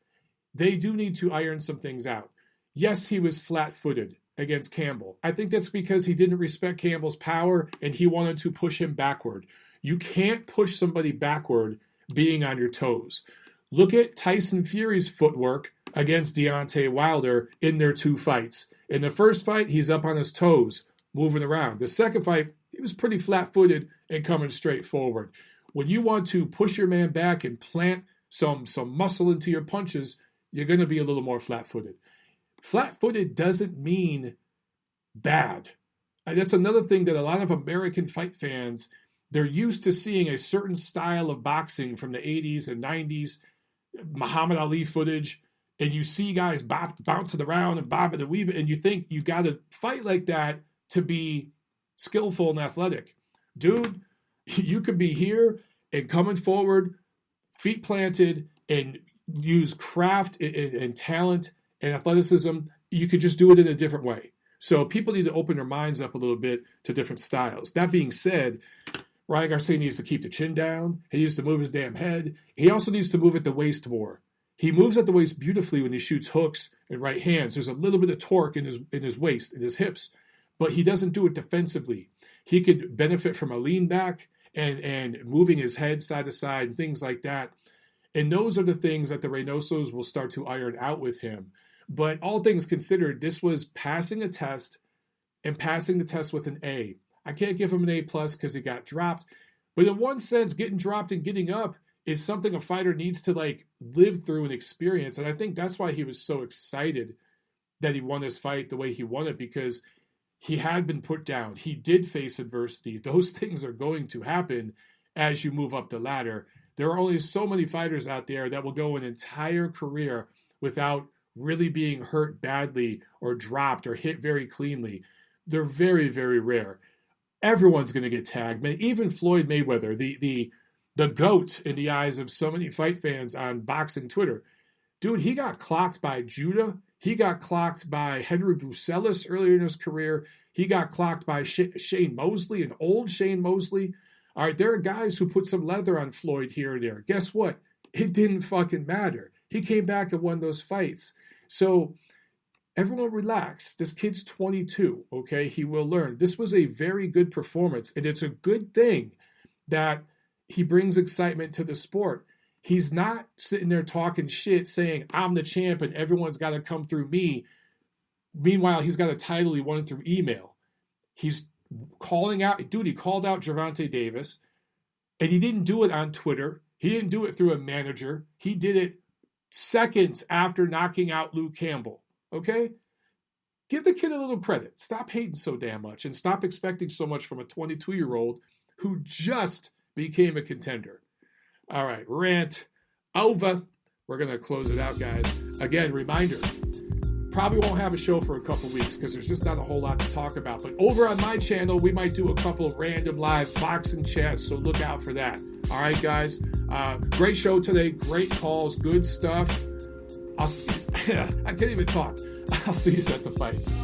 They do need to iron some things out. Yes, he was flat-footed against Campbell. I think that's because he didn't respect Campbell's power and he wanted to push him backward. You can't push somebody backward being on your toes. Look at Tyson Fury's footwork against Deontay Wilder in their 2 fights. In the first fight, he's up on his toes, moving around. The second fight, he was pretty flat-footed and coming straight forward. When you want to push your man back and plant some muscle into your punches, you're going to be a little more flat-footed. Flat-footed doesn't mean bad. That's another thing that a lot of American fight fans, they're used to seeing a certain style of boxing from the 80s and 90s, Muhammad Ali footage, and you see guys bouncing around and bobbing and weaving, and you think you got to fight like that to be skillful and athletic. Dude, you could be here and coming forward, feet planted, and use craft and talent and athleticism. You could just do it in a different way. So people need to open their minds up a little bit to different styles. That being said, Ryan Garcia needs to keep the chin down. He needs to move his damn head. He also needs to move at the waist more. He moves at the waist beautifully when he shoots hooks and right hands. There's a little bit of torque in his waist, in his hips, but he doesn't do it defensively. He could benefit from a lean back and moving his head side to side and things like that. And those are the things that the Reynosos will start to iron out with him. But all things considered, this was passing a test and passing the test with an A. I can't give him an A+ because he got dropped. But in one sense, getting dropped and getting up is something a fighter needs to live through and experience. And I think that's why he was so excited that he won this fight the way he won it, because he had been put down. He did face adversity. Those things are going to happen as you move up the ladder. There are only so many fighters out there that will go an entire career without really being hurt badly or dropped or hit very cleanly. They're very, very rare. Everyone's going to get tagged. Even Floyd Mayweather, the GOAT in the eyes of so many fight fans on boxing Twitter. Dude, he got clocked by Judah. He got clocked by Henry Brucelis earlier in his career. He got clocked by Shane Mosley, an old Shane Mosley. All right, there are guys who put some leather on Floyd here and there. Guess what? It didn't fucking matter. He came back and won those fights. So everyone relax. This kid's 22, okay? He will learn. This was a very good performance, and it's a good thing that he brings excitement to the sport. He's not sitting there talking shit saying, I'm the champ and everyone's got to come through me. Meanwhile, he's got a title he won through email. He's calling out, dude, he called out Gervonta Davis, and he didn't do it on Twitter. He didn't do it through a manager. He did it seconds after knocking out Luke Campbell, okay? Give the kid a little credit. Stop hating so damn much and stop expecting so much from a 22-year-old who just became a contender. All right, rant over. We're going to close it out, guys. Again, reminder, probably won't have a show for a couple weeks because there's just not a whole lot to talk about. But over on my channel, we might do a couple of random live boxing chats, so look out for that. All right, guys. Great show today. Great calls. Good stuff. I can't even talk. I'll see you at the fights.